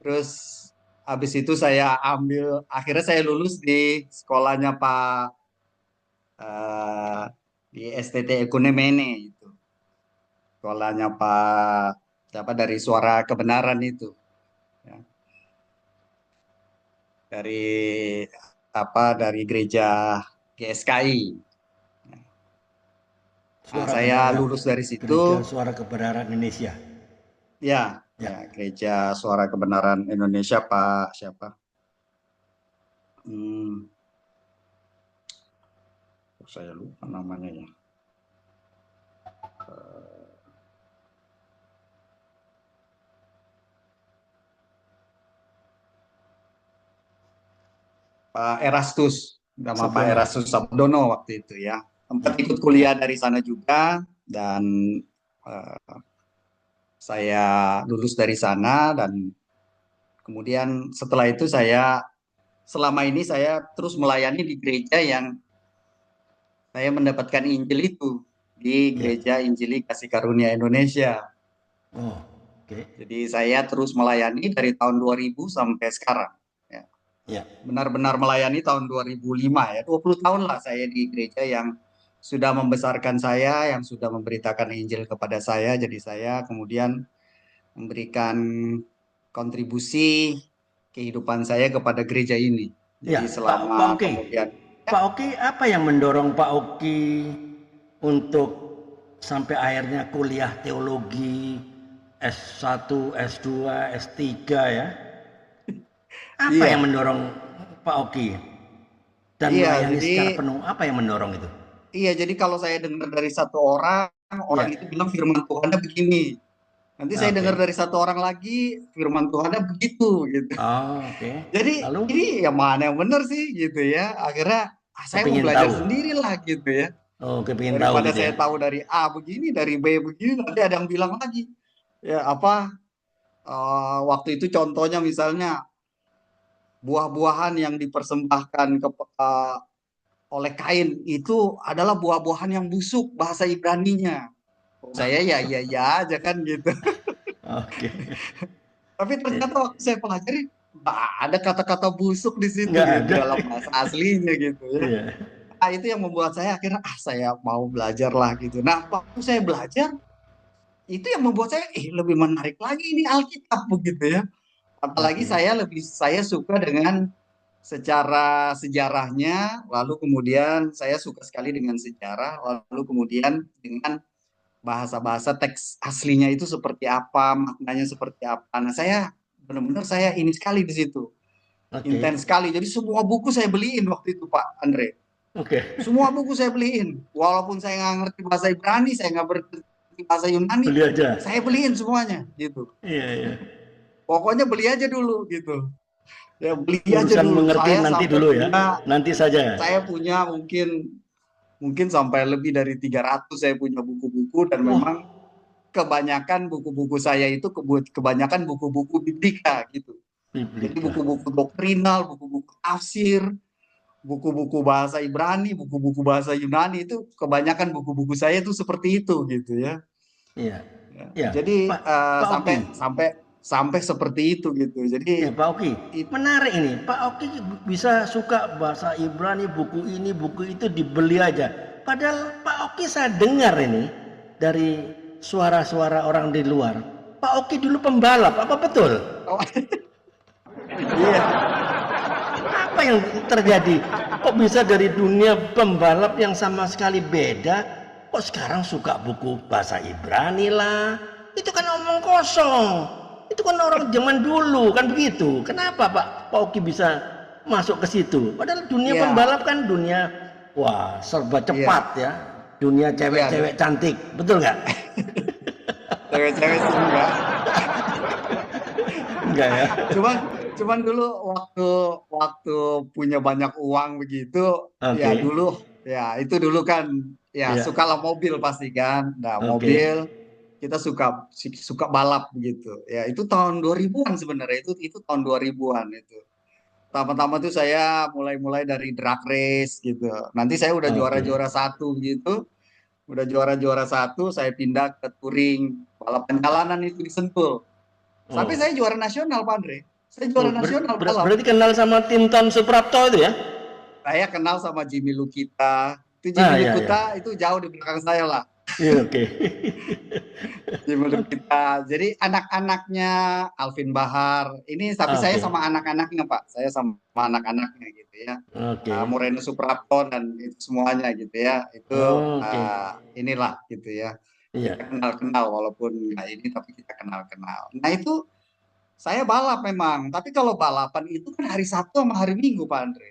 Speaker 4: Terus habis itu saya akhirnya saya lulus di sekolahnya Pak di STT Ekunemene itu. Sekolahnya Pak siapa dari Suara Kebenaran itu. Ya. Dari gereja GSKI. Saya lulus dari situ.
Speaker 1: Gereja Suara Kebenaran Indonesia.
Speaker 4: Ya, Gereja Suara Kebenaran Indonesia Pak siapa? Saya lupa namanya ya. Pak Erastus, nama Pak Erastus Sabdono waktu itu ya. Sempat ikut kuliah dari sana juga dan saya lulus dari sana dan kemudian setelah itu selama ini saya terus melayani di gereja yang saya mendapatkan Injil itu di Gereja Injili Kasih Karunia Indonesia.
Speaker 1: Oh, oke.
Speaker 4: Jadi saya terus melayani dari tahun 2000 sampai sekarang. Ya. Benar-benar melayani tahun 2005 ya. 20 tahun lah saya di gereja yang sudah membesarkan saya, yang sudah memberitakan Injil kepada saya. Jadi saya kemudian memberikan kontribusi kehidupan saya kepada gereja ini. Jadi selama kemudian
Speaker 1: Pak Oki, apa yang mendorong Pak Oki untuk sampai akhirnya kuliah teologi S1, S2, S3 ya? Apa
Speaker 4: Iya.
Speaker 1: yang mendorong Pak Oki dan
Speaker 4: Iya,
Speaker 1: melayani
Speaker 4: jadi
Speaker 1: secara penuh? Apa yang mendorong itu?
Speaker 4: iya, jadi kalau saya dengar dari satu orang
Speaker 1: Iya.
Speaker 4: itu bilang firman Tuhannya begini. Nanti saya
Speaker 1: Oke.
Speaker 4: dengar dari satu orang lagi firman Tuhannya begitu gitu.
Speaker 1: Oh, oke.
Speaker 4: Jadi
Speaker 1: Lalu
Speaker 4: ini yang mana yang benar sih gitu ya. Akhirnya saya mau
Speaker 1: kepingin
Speaker 4: belajar
Speaker 1: tahu.
Speaker 4: sendirilah gitu ya.
Speaker 1: Oh, kepingin tahu
Speaker 4: Daripada
Speaker 1: gitu
Speaker 4: saya
Speaker 1: ya.
Speaker 4: tahu dari A begini, dari B begini, nanti ada yang bilang lagi. Ya apa waktu itu contohnya misalnya buah-buahan yang dipersembahkan oleh Kain itu adalah buah-buahan yang busuk bahasa Ibraninya. Saya ya aja kan gitu.
Speaker 1: Oke.
Speaker 4: Tapi ternyata waktu saya pelajari nggak ada kata-kata busuk di situ
Speaker 1: Nggak
Speaker 4: gitu
Speaker 1: ada.
Speaker 4: dalam bahasa aslinya gitu ya.
Speaker 1: Iya.
Speaker 4: Nah, itu yang membuat saya akhirnya saya mau belajar lah gitu. Nah, waktu saya belajar itu yang membuat saya lebih menarik lagi ini Alkitab begitu ya. Apalagi
Speaker 1: Oke.
Speaker 4: saya suka dengan secara sejarahnya, lalu kemudian saya suka sekali dengan sejarah, lalu kemudian dengan bahasa-bahasa teks aslinya itu seperti apa, maknanya seperti apa. Nah, saya benar-benar saya ini sekali di situ.
Speaker 1: Oke.
Speaker 4: Intens sekali. Jadi semua buku saya beliin waktu itu, Pak Andre.
Speaker 1: Oke.
Speaker 4: Semua buku saya beliin. Walaupun saya nggak ngerti bahasa Ibrani, saya nggak ngerti bahasa Yunani,
Speaker 1: Beli aja.
Speaker 4: saya beliin semuanya gitu.
Speaker 1: Iya, iya.
Speaker 4: Pokoknya beli aja dulu gitu. Ya beli aja
Speaker 1: Urusan
Speaker 4: dulu.
Speaker 1: mengerti
Speaker 4: Saya
Speaker 1: nanti
Speaker 4: sampai
Speaker 1: dulu ya.
Speaker 4: punya,
Speaker 1: Nanti saja.
Speaker 4: saya punya mungkin sampai lebih dari 300 saya punya buku-buku dan
Speaker 1: Wah.
Speaker 4: memang kebanyakan buku-buku saya itu kebanyakan buku-buku biblika gitu. Jadi
Speaker 1: Biblika.
Speaker 4: buku-buku doktrinal, buku-buku tafsir, buku-buku bahasa Ibrani, buku-buku bahasa Yunani itu kebanyakan buku-buku saya itu seperti itu gitu ya.
Speaker 1: Iya.
Speaker 4: Ya.
Speaker 1: Iya.
Speaker 4: Jadi
Speaker 1: Pak
Speaker 4: sampai
Speaker 1: Oki.
Speaker 4: sampai seperti itu gitu. Jadi
Speaker 1: Ya, Pak Oki, menarik ini. Pak Oki bisa suka bahasa Ibrani, buku ini, buku itu dibeli aja. Padahal Pak Oki saya dengar ini dari suara-suara orang di luar. Pak Oki dulu pembalap, apa betul?
Speaker 4: oh, iya.
Speaker 1: Apa yang terjadi? Kok bisa dari dunia pembalap yang sama sekali beda, kok sekarang suka buku bahasa Ibrani lah? Itu kan omong kosong. Itu kan orang zaman dulu kan begitu. Kenapa Pak Oki bisa masuk ke situ? Padahal dunia
Speaker 4: Iya.
Speaker 1: pembalap kan dunia wah serba cepat ya. Dunia cewek-cewek cantik, betul nggak?
Speaker 4: Cewek-cewek sih enggak.
Speaker 1: Enggak ya?
Speaker 4: Cuman dulu waktu punya banyak uang begitu,
Speaker 1: Oke.
Speaker 4: ya dulu ya itu dulu kan ya
Speaker 1: Iya.
Speaker 4: sukalah mobil pasti kan. Nah,
Speaker 1: Oke.
Speaker 4: mobil kita suka balap begitu. Ya itu tahun 2000-an sebenarnya itu tahun 2000-an itu. Pertama-tama tuh saya mulai dari drag race gitu. Nanti saya udah
Speaker 1: Oke.
Speaker 4: juara-juara satu gitu. Udah juara-juara satu, saya pindah ke touring balapan jalanan itu di Sentul. Sampai
Speaker 1: Oh.
Speaker 4: saya juara nasional, Pak Andre. Saya juara nasional balap.
Speaker 1: Berarti kenal sama Tinton Suprapto itu ya?
Speaker 4: Saya kenal sama Jimmy Lukita. Itu
Speaker 1: Ah,
Speaker 4: Jimmy
Speaker 1: iya,
Speaker 4: Lukita itu jauh di belakang saya lah.
Speaker 1: Iya, oke.
Speaker 4: Jimmy Lukita. Jadi anak-anaknya Alvin Bahar. Ini tapi saya
Speaker 1: Oke.
Speaker 4: sama anak-anaknya, Pak. Saya sama anak-anaknya gitu ya.
Speaker 1: Oke.
Speaker 4: Moreno Suprapto dan itu semuanya gitu ya. Itu
Speaker 1: Oke.
Speaker 4: inilah gitu ya.
Speaker 1: Iya.
Speaker 4: Kita kenal-kenal walaupun nggak ini tapi kita kenal-kenal. Nah itu saya balap memang. Tapi kalau balapan itu kan hari Sabtu sama hari Minggu, Pak Andre.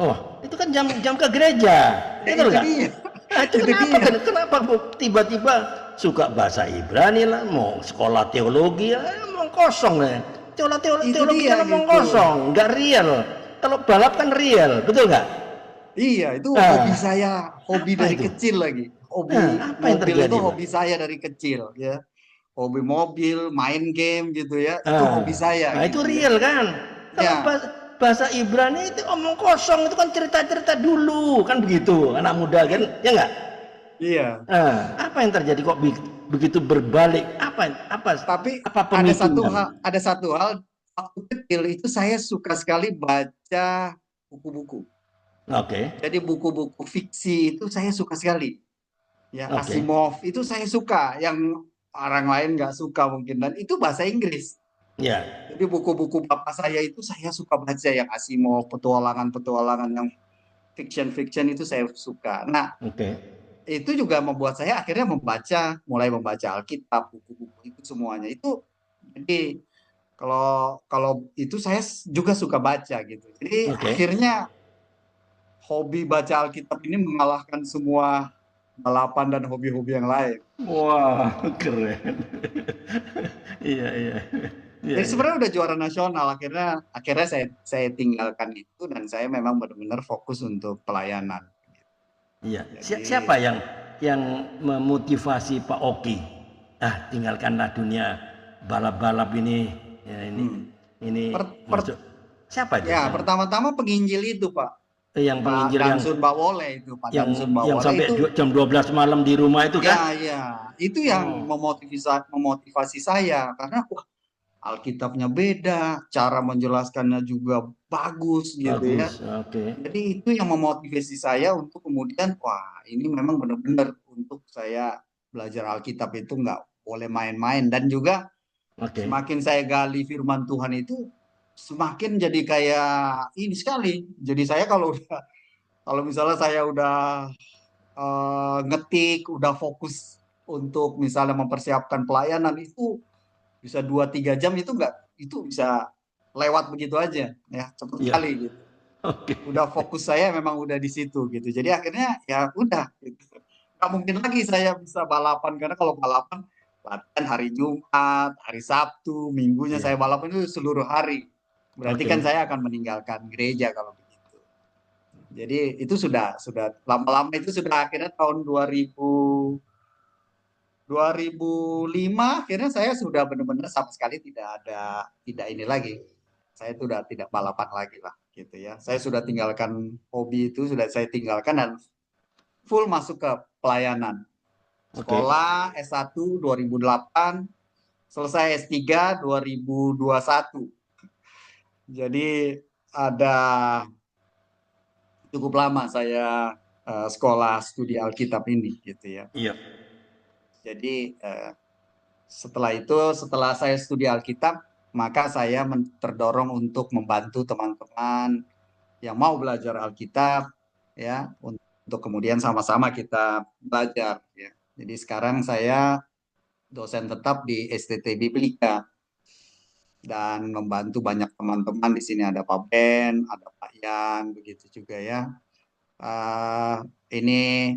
Speaker 1: Oh, itu kan jam ke gereja.
Speaker 4: Ya,
Speaker 1: Betul
Speaker 4: itu
Speaker 1: nggak?
Speaker 4: dia.
Speaker 1: Nah, itu
Speaker 4: Itu
Speaker 1: kenapa
Speaker 4: dia.
Speaker 1: kan? Kenapa Bu tiba-tiba suka bahasa Ibrani lah, mau sekolah teologi ya, emang kosong ya. Teologi
Speaker 4: Itu dia
Speaker 1: kan emang
Speaker 4: gitu.
Speaker 1: kosong, nggak real. Kalau balap kan real, betul nggak?
Speaker 4: Iya, itu
Speaker 1: Ah.
Speaker 4: hobi saya, hobi
Speaker 1: Apa
Speaker 4: dari
Speaker 1: itu?
Speaker 4: kecil lagi. Hobi
Speaker 1: Apa yang
Speaker 4: mobil
Speaker 1: terjadi,
Speaker 4: itu
Speaker 1: Pak?
Speaker 4: hobi saya dari kecil ya. Hobi mobil, main game gitu ya. Itu hobi saya
Speaker 1: Nah, itu
Speaker 4: gitu ya.
Speaker 1: real kan? Kalau
Speaker 4: Ya.
Speaker 1: bahasa Ibrani itu omong kosong, itu kan cerita-cerita dulu, kan begitu. Anak muda kan, ya nggak?
Speaker 4: Iya.
Speaker 1: Apa yang terjadi kok begitu berbalik?
Speaker 4: Tapi
Speaker 1: apa
Speaker 4: ada
Speaker 1: pemicunya?
Speaker 4: satu hal waktu kecil itu saya suka sekali baca buku-buku.
Speaker 1: Oke.
Speaker 4: Jadi buku-buku fiksi itu saya suka sekali. Ya,
Speaker 1: Oke.
Speaker 4: Asimov itu saya suka, yang orang lain nggak suka mungkin. Dan itu bahasa Inggris.
Speaker 1: Ya.
Speaker 4: Jadi buku-buku bapak saya itu saya suka baca yang Asimov, petualangan-petualangan yang fiction itu saya suka. Nah,
Speaker 1: Oke.
Speaker 4: itu juga membuat saya akhirnya mulai membaca Alkitab, buku-buku itu semuanya. Itu jadi kalau kalau itu saya juga suka baca gitu. Jadi
Speaker 1: Oke.
Speaker 4: akhirnya hobi baca Alkitab ini mengalahkan semua balapan dan hobi-hobi yang lain.
Speaker 1: Wah, keren. Iya, iya. Iya,
Speaker 4: Jadi
Speaker 1: iya.
Speaker 4: sebenarnya udah juara nasional, akhirnya saya tinggalkan itu dan saya memang benar-benar fokus untuk pelayanan.
Speaker 1: Iya.
Speaker 4: Jadi
Speaker 1: Siapa yang memotivasi Pak Oki? Tinggalkanlah dunia balap-balap ini. Ya, ini masuk. Siapa itu?
Speaker 4: ya pertama-tama penginjil itu Pak.
Speaker 1: Yang
Speaker 4: Pak
Speaker 1: penginjil
Speaker 4: Damsun Bawole itu, Pak
Speaker 1: yang
Speaker 4: Damsun Bawole
Speaker 1: sampai
Speaker 4: itu.
Speaker 1: jam 12 malam di rumah itu kan?
Speaker 4: Ya, itu yang memotivasi saya karena wah, Alkitabnya beda, cara menjelaskannya juga bagus gitu ya.
Speaker 1: Bagus, oke.
Speaker 4: Jadi itu yang memotivasi saya untuk kemudian wah ini memang benar-benar untuk saya belajar Alkitab itu nggak boleh main-main dan juga
Speaker 1: Oke.
Speaker 4: semakin saya gali firman Tuhan itu semakin jadi kayak ini sekali. Jadi saya kalau misalnya saya udah ngetik, udah fokus untuk misalnya mempersiapkan pelayanan itu bisa 2-3 jam itu bisa lewat begitu aja ya, cepat
Speaker 1: Iya.
Speaker 4: sekali gitu.
Speaker 1: Oke.
Speaker 4: Udah fokus saya memang udah di situ gitu. Jadi akhirnya ya udah gitu. Nggak mungkin lagi saya bisa balapan karena kalau balapan latihan hari Jumat, hari Sabtu, Minggunya
Speaker 1: Iya.
Speaker 4: saya balapan itu seluruh hari. Berarti
Speaker 1: Oke.
Speaker 4: kan saya akan meninggalkan gereja kalau begitu. Jadi itu sudah lama-lama itu sudah akhirnya tahun 2005 akhirnya saya sudah benar-benar sama sekali tidak ini lagi. Saya sudah tidak balapan lagi lah gitu ya. Saya sudah tinggalkan hobi itu, sudah saya tinggalkan dan full masuk ke pelayanan. Sekolah S1 2008, selesai S3 2021. Jadi ada cukup lama saya sekolah studi Alkitab ini gitu ya.
Speaker 1: Iya.
Speaker 4: Jadi setelah saya studi Alkitab, maka saya terdorong untuk membantu teman-teman yang mau belajar Alkitab ya, untuk kemudian sama-sama kita belajar ya. Jadi sekarang saya dosen tetap di STT Biblika dan membantu banyak teman-teman. Di sini ada Pak Ben, ada Pak Yan, begitu juga ya. Ini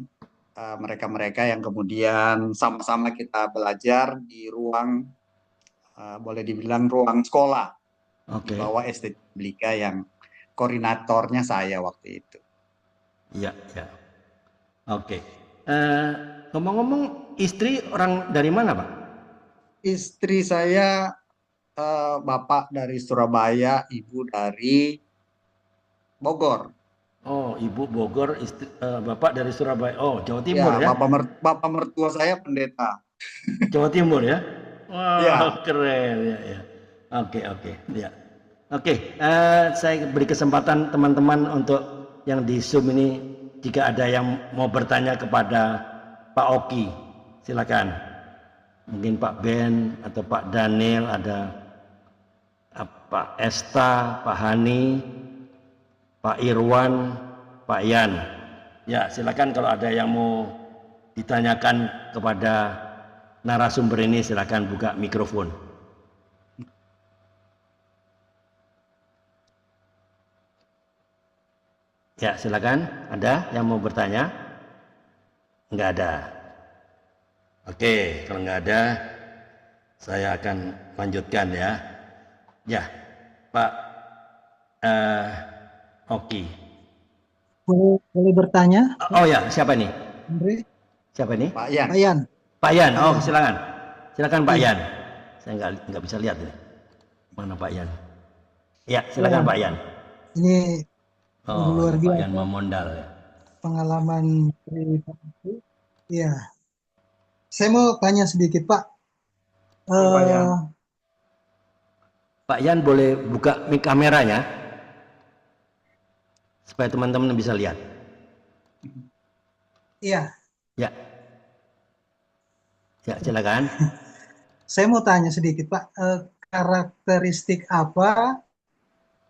Speaker 4: mereka-mereka yang kemudian sama-sama kita belajar di ruang, boleh dibilang ruang sekolah di bawah STT Biblika yang koordinatornya saya waktu itu.
Speaker 1: Iya, ya. Oke. Ngomong-ngomong, istri orang dari mana, Pak?
Speaker 4: Istri saya bapak dari Surabaya, ibu dari Bogor.
Speaker 1: Oh, ibu Bogor, bapak dari Surabaya. Oh, Jawa Timur ya?
Speaker 4: Bapak mertua saya pendeta.
Speaker 1: Jawa Timur ya? Wah,
Speaker 4: ya.
Speaker 1: Keren ya, ya. Oke, ya. Oke, saya beri kesempatan teman-teman untuk yang di Zoom ini, jika ada yang mau bertanya kepada Pak Oki, silakan. Mungkin Pak Ben atau Pak Daniel, ada Pak Esta, Pak Hani, Pak Irwan, Pak Yan. Ya, silakan kalau ada yang mau ditanyakan kepada narasumber ini, silakan buka mikrofon. Ya, silakan. Ada yang mau bertanya? Enggak ada. Oke, kalau enggak ada, saya akan lanjutkan ya. Ya, Pak Oki.
Speaker 3: Boleh bertanya?
Speaker 1: Oh ya, siapa nih?
Speaker 3: Andre?
Speaker 1: Siapa nih?
Speaker 4: Pak Yan.
Speaker 3: Pak Yan.
Speaker 1: Pak Yan. Oh, silakan. Silakan Pak Yan. Saya nggak bisa lihat ini. Mana Pak Yan? Ya, silakan Pak Yan.
Speaker 3: Ini luar biasa.
Speaker 1: Pak Yan memondal ya.
Speaker 3: Pengalaman pribadi. Iya. Saya mau tanya sedikit, Pak.
Speaker 4: Pak Yan.
Speaker 1: Pak Yan boleh buka mic kameranya supaya teman-teman bisa lihat.
Speaker 3: Iya.
Speaker 1: Ya. Ya, silakan.
Speaker 3: Saya mau tanya sedikit, Pak. Karakteristik apa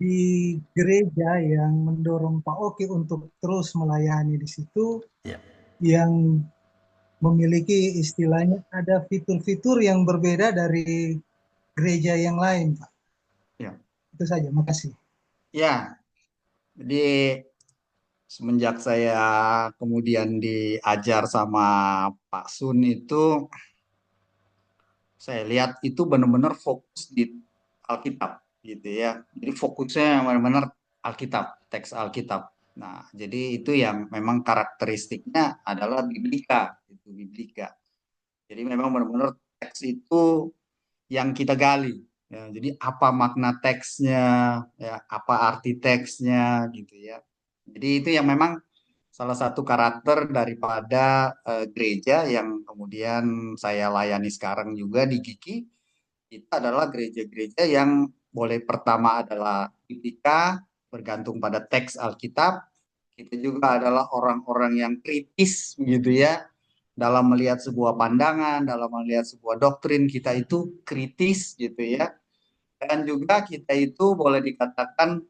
Speaker 3: di gereja yang mendorong Pak Oki untuk terus melayani di situ,
Speaker 1: Ya.
Speaker 3: yang memiliki istilahnya ada fitur-fitur yang berbeda dari gereja yang lain, Pak.
Speaker 4: Ya.
Speaker 3: Itu saja, makasih.
Speaker 4: Ya, jadi semenjak saya kemudian diajar sama Pak Sun itu, saya lihat itu benar-benar fokus di Alkitab gitu ya. Jadi fokusnya benar-benar Alkitab, teks Alkitab. Nah, jadi itu yang memang karakteristiknya adalah Biblika, itu Biblika. Jadi memang benar-benar teks itu yang kita gali. Ya, jadi apa makna teksnya, ya, apa arti teksnya gitu ya. Jadi itu yang memang salah satu karakter daripada gereja yang kemudian saya layani sekarang juga di GIKI. Itu adalah gereja-gereja yang boleh pertama adalah Biblika, bergantung pada teks Alkitab. Kita juga adalah orang-orang yang kritis gitu ya, dalam melihat sebuah pandangan, dalam melihat sebuah doktrin, kita itu kritis gitu ya. Dan juga kita itu boleh dikatakan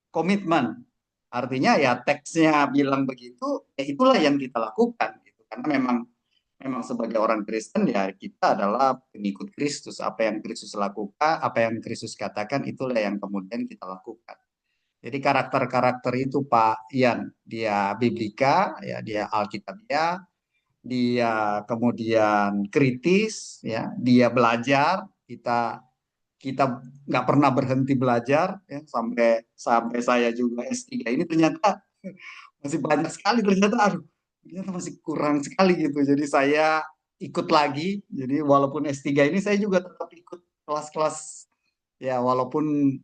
Speaker 4: komitmen. Artinya ya teksnya bilang begitu, ya itulah yang kita lakukan gitu. Karena memang sebagai orang Kristen ya kita adalah pengikut Kristus. Apa yang Kristus lakukan, apa yang Kristus katakan, itulah yang kemudian kita lakukan. Jadi karakter-karakter itu Pak Ian, dia Biblika, ya dia Alkitabiah, dia kemudian kritis, ya dia belajar. Kita nggak pernah berhenti belajar, ya sampai saya juga S3 ini ternyata masih banyak sekali ternyata, ternyata masih kurang sekali gitu. Jadi saya ikut lagi. Jadi walaupun S3 ini saya juga tetap ikut kelas-kelas, ya walaupun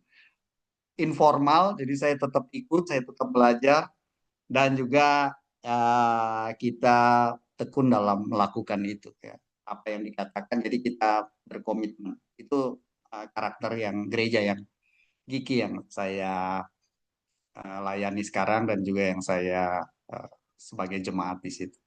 Speaker 4: informal, jadi saya tetap ikut, saya tetap belajar, dan juga kita tekun dalam melakukan itu ya, apa yang dikatakan. Jadi kita berkomitmen. Itu karakter yang gereja yang GIKI yang saya layani sekarang dan juga yang saya sebagai jemaat di situ.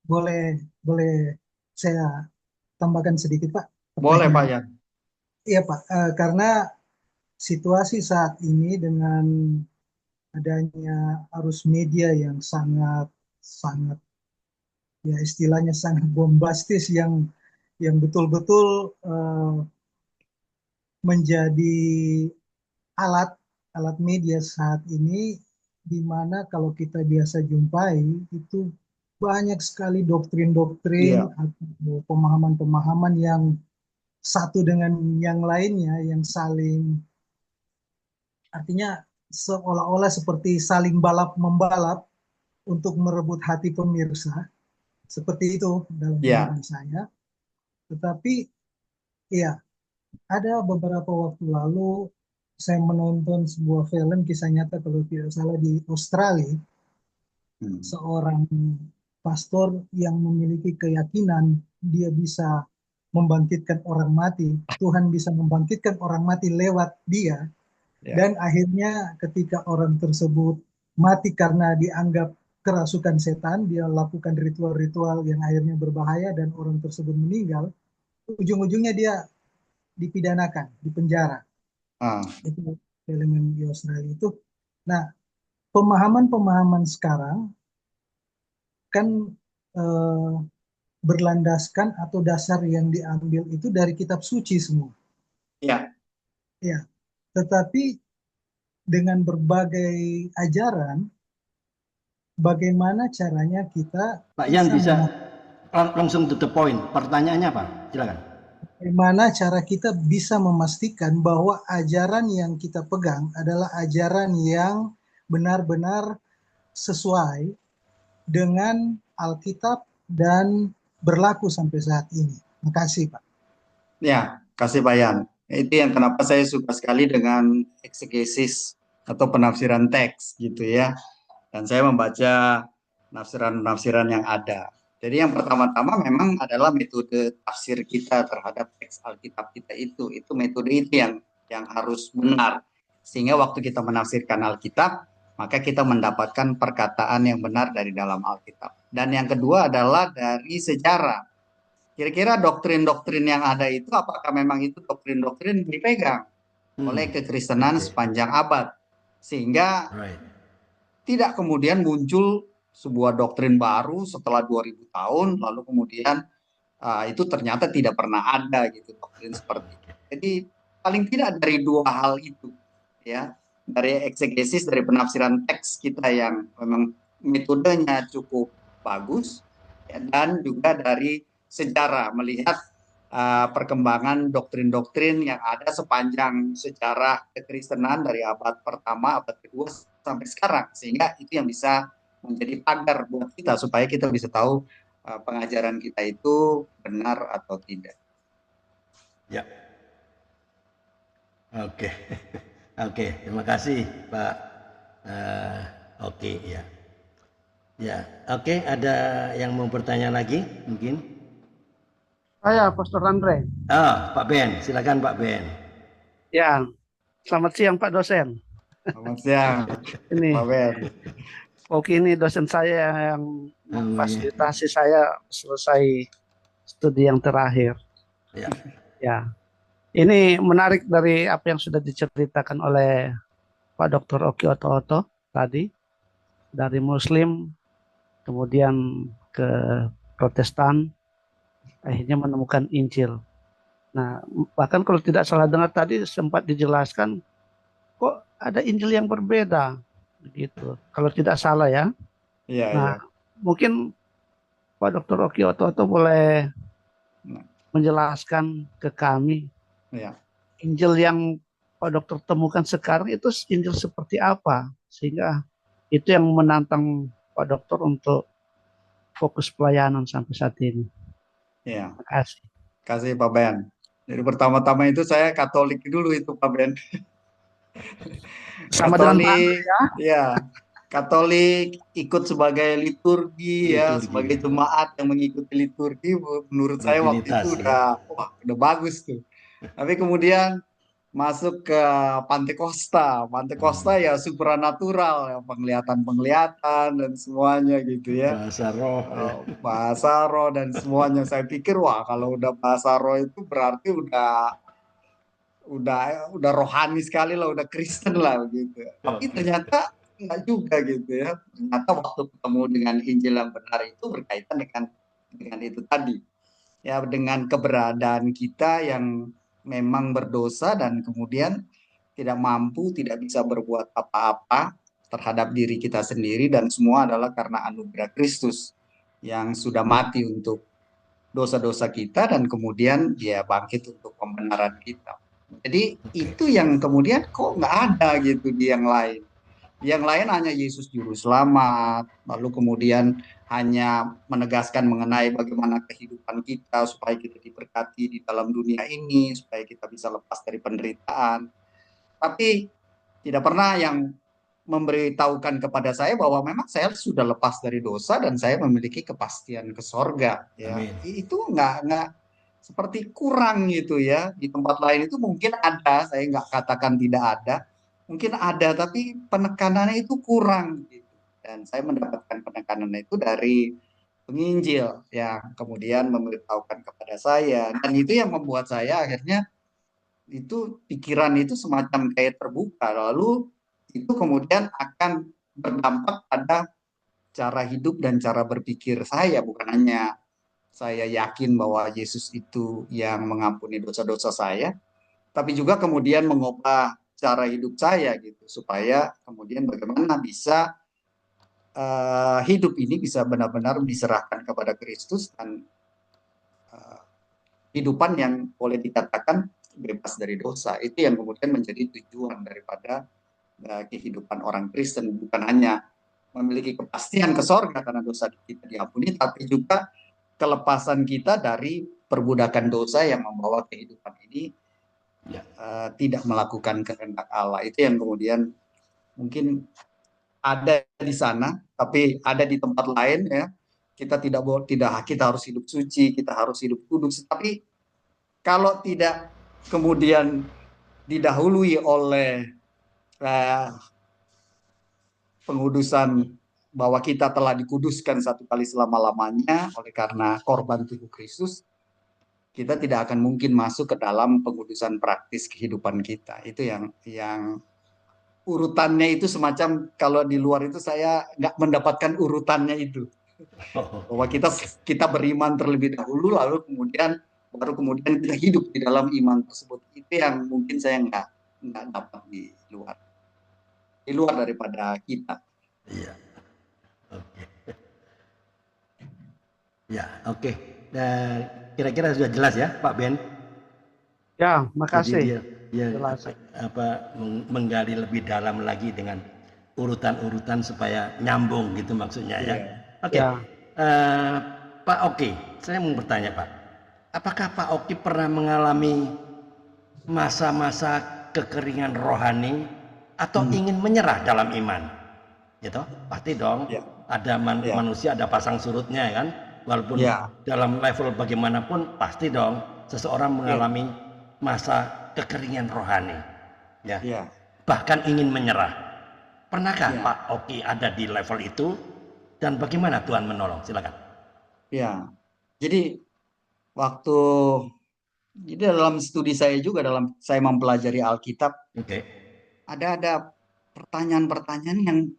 Speaker 3: Boleh saya tambahkan sedikit, Pak?
Speaker 4: Boleh Pak
Speaker 3: Pertanyaan.
Speaker 4: Yan.
Speaker 3: Iya, Pak. Karena situasi saat ini dengan adanya arus media yang sangat sangat ya istilahnya sangat bombastis yang betul-betul menjadi alat alat media saat ini, di mana kalau kita biasa jumpai itu banyak sekali doktrin-doktrin
Speaker 4: Iya,
Speaker 3: atau pemahaman-pemahaman yang satu dengan yang lainnya yang saling, artinya seolah-olah seperti saling balap membalap untuk merebut hati pemirsa. Seperti itu dalam
Speaker 4: iya,
Speaker 3: pandangan saya. Tetapi ya, ada beberapa waktu lalu saya menonton sebuah film kisah nyata kalau tidak salah di Australia. Seorang pastor yang memiliki keyakinan dia bisa membangkitkan orang mati. Tuhan bisa membangkitkan orang mati lewat dia.
Speaker 4: iya,
Speaker 3: Dan akhirnya ketika orang tersebut mati karena dianggap kerasukan setan, dia lakukan ritual-ritual yang akhirnya berbahaya dan orang tersebut meninggal. Ujung-ujungnya dia dipidanakan, dipenjara.
Speaker 4: ah,
Speaker 3: Itu elemen di Australia itu. Nah, pemahaman-pemahaman sekarang kan eh, berlandaskan atau dasar yang diambil itu dari kitab suci semua.
Speaker 4: iya,
Speaker 3: Ya, tetapi dengan berbagai ajaran, bagaimana caranya kita
Speaker 1: Pak Yan bisa
Speaker 3: memastikan,
Speaker 1: langsung to the point. Pertanyaannya apa? Silakan.
Speaker 3: bagaimana cara kita bisa memastikan bahwa ajaran yang kita pegang adalah ajaran yang benar-benar sesuai dengan Alkitab dan berlaku sampai saat ini. Terima kasih, Pak.
Speaker 4: ya, kasih Pak Yan. Itu yang kenapa saya suka sekali dengan eksegesis atau penafsiran teks gitu ya. Dan saya membaca penafsiran-penafsiran yang ada. Jadi yang pertama-tama memang adalah metode tafsir kita terhadap teks Alkitab kita itu. Itu metode itu yang harus benar. Sehingga waktu kita menafsirkan Alkitab, maka kita mendapatkan perkataan yang benar dari dalam Alkitab. Dan yang kedua adalah dari sejarah. Kira-kira doktrin-doktrin yang ada itu, apakah memang itu doktrin-doktrin dipegang oleh kekristenan sepanjang abad, sehingga tidak kemudian muncul sebuah doktrin baru setelah 2000 tahun, lalu kemudian itu ternyata tidak pernah ada gitu doktrin seperti itu. Jadi paling tidak dari dua hal itu, ya, dari eksegesis, dari penafsiran teks kita yang memang metodenya cukup bagus, ya, dan juga dari sejarah melihat perkembangan doktrin-doktrin yang ada sepanjang sejarah kekristenan dari abad pertama, abad kedua sampai sekarang, sehingga itu yang bisa menjadi pagar buat kita supaya kita bisa tahu pengajaran kita itu benar atau tidak.
Speaker 1: Ya. Oke. Oke, terima kasih Pak. Oke, ya. Ya, oke, ada yang mau bertanya lagi mungkin?
Speaker 2: Saya Pastor Andre.
Speaker 1: Pak Ben, silakan Pak Ben.
Speaker 2: Ya, selamat siang Pak dosen.
Speaker 4: Selamat siang,
Speaker 2: Ini
Speaker 4: Pak Ben.
Speaker 2: Oki ini dosen saya yang memfasilitasi saya selesai studi yang terakhir.
Speaker 1: Ya.
Speaker 2: Ya, ini menarik dari apa yang sudah diceritakan oleh Pak Dr. Oki Oto-Oto tadi, dari Muslim kemudian ke Protestan, akhirnya menemukan Injil. Nah, bahkan kalau tidak salah dengar tadi sempat dijelaskan, kok ada Injil yang berbeda, begitu. Kalau tidak salah ya.
Speaker 4: Iya,
Speaker 2: Nah,
Speaker 4: iya.
Speaker 2: mungkin Pak Dr. Oki Oto-Oto boleh menjelaskan ke kami,
Speaker 4: Iya.
Speaker 2: Injil yang Pak Dokter temukan sekarang itu Injil seperti apa, sehingga itu yang menantang Pak Dokter untuk fokus pelayanan sampai saat ini.
Speaker 4: Iya.
Speaker 2: Terima kasih.
Speaker 4: Kasih Pak Ben. Jadi pertama-tama itu saya Katolik dulu itu Pak Ben.
Speaker 2: Sama dengan Pak Andre
Speaker 4: Katolik, ya. Katolik ikut sebagai liturgi, ya, sebagai jemaat yang mengikuti liturgi. Menurut saya waktu itu udah bagus tuh. Tapi kemudian masuk ke Pantekosta. Pantekosta ya supranatural, ya, penglihatan-penglihatan dan semuanya gitu ya. Bahasa roh dan semuanya. Saya pikir wah kalau udah bahasa roh itu berarti udah rohani sekali lah, udah Kristen lah gitu. Tapi ternyata enggak juga gitu ya. Ternyata waktu ketemu dengan Injil yang benar itu berkaitan dengan itu tadi. Ya, dengan keberadaan kita yang memang berdosa dan kemudian tidak mampu, tidak bisa berbuat apa-apa terhadap diri kita sendiri, dan semua adalah karena anugerah Kristus yang sudah mati untuk dosa-dosa kita dan kemudian dia bangkit untuk pembenaran kita. Jadi itu yang kemudian kok nggak ada gitu di yang lain. Yang lain hanya Yesus Juru Selamat, lalu kemudian hanya menegaskan mengenai bagaimana kehidupan kita supaya kita diberkati di dalam dunia ini, supaya kita bisa lepas dari penderitaan. Tapi tidak pernah yang memberitahukan kepada saya bahwa memang saya sudah lepas dari dosa dan saya memiliki kepastian ke sorga. Ya. Itu nggak seperti kurang gitu ya. Di tempat lain itu mungkin ada, saya nggak katakan tidak ada. Mungkin ada, tapi penekanannya itu kurang. Gitu. Dan saya mendapatkan penekanan itu dari penginjil yang kemudian memberitahukan kepada saya. Dan itu yang membuat saya akhirnya itu pikiran itu semacam kayak terbuka. Lalu itu kemudian akan berdampak pada cara hidup dan cara berpikir saya. Bukan hanya saya yakin bahwa Yesus itu yang mengampuni dosa-dosa saya, tapi juga kemudian mengubah cara hidup saya gitu, supaya kemudian bagaimana bisa hidup ini bisa benar-benar diserahkan kepada Kristus dan kehidupan yang boleh dikatakan bebas dari dosa. Itu yang kemudian menjadi tujuan daripada kehidupan orang Kristen, bukan hanya memiliki kepastian ke sorga karena dosa kita diampuni, tapi juga kelepasan kita dari perbudakan dosa yang membawa kehidupan ini tidak melakukan kehendak Allah. Itu yang kemudian mungkin ada di sana, tapi ada di tempat lain ya. Kita kita harus hidup suci, kita harus hidup kudus. Tapi kalau tidak kemudian didahului oleh pengudusan, bahwa kita telah dikuduskan satu kali selama-lamanya oleh karena korban tubuh Kristus, kita tidak akan mungkin masuk ke dalam pengudusan praktis kehidupan kita. Itu yang urutannya itu semacam, kalau di luar itu saya nggak mendapatkan urutannya itu. Bahwa kita beriman terlebih dahulu, lalu baru kemudian kita hidup di dalam iman tersebut. Itu yang mungkin saya nggak dapat di luar daripada kita.
Speaker 1: Iya. Oke. Ya, oke. Dan kira-kira sudah jelas ya, Pak Ben?
Speaker 2: Ya,
Speaker 1: Jadi
Speaker 2: makasih.
Speaker 1: dia
Speaker 2: Jelas.
Speaker 1: menggali lebih dalam lagi dengan urutan-urutan supaya nyambung gitu maksudnya ya. Oke.
Speaker 2: Ya.
Speaker 1: Pak Oki, saya mau bertanya Pak, apakah Pak Oki pernah mengalami masa-masa kekeringan rohani atau ingin menyerah dalam iman? Gitu, pasti dong.
Speaker 4: Ya.
Speaker 1: Ada manusia ada pasang surutnya kan, walaupun
Speaker 4: Ya.
Speaker 1: dalam level bagaimanapun pasti dong seseorang mengalami masa kekeringan rohani, ya.
Speaker 4: Ya.
Speaker 1: Bahkan ingin menyerah. Pernahkah
Speaker 4: Ya.
Speaker 1: Pak Oki ada di level itu dan bagaimana Tuhan menolong? Silakan.
Speaker 4: Ya, jadi dalam studi saya juga, dalam saya mempelajari Alkitab,
Speaker 1: Oke.
Speaker 4: ada pertanyaan-pertanyaan yang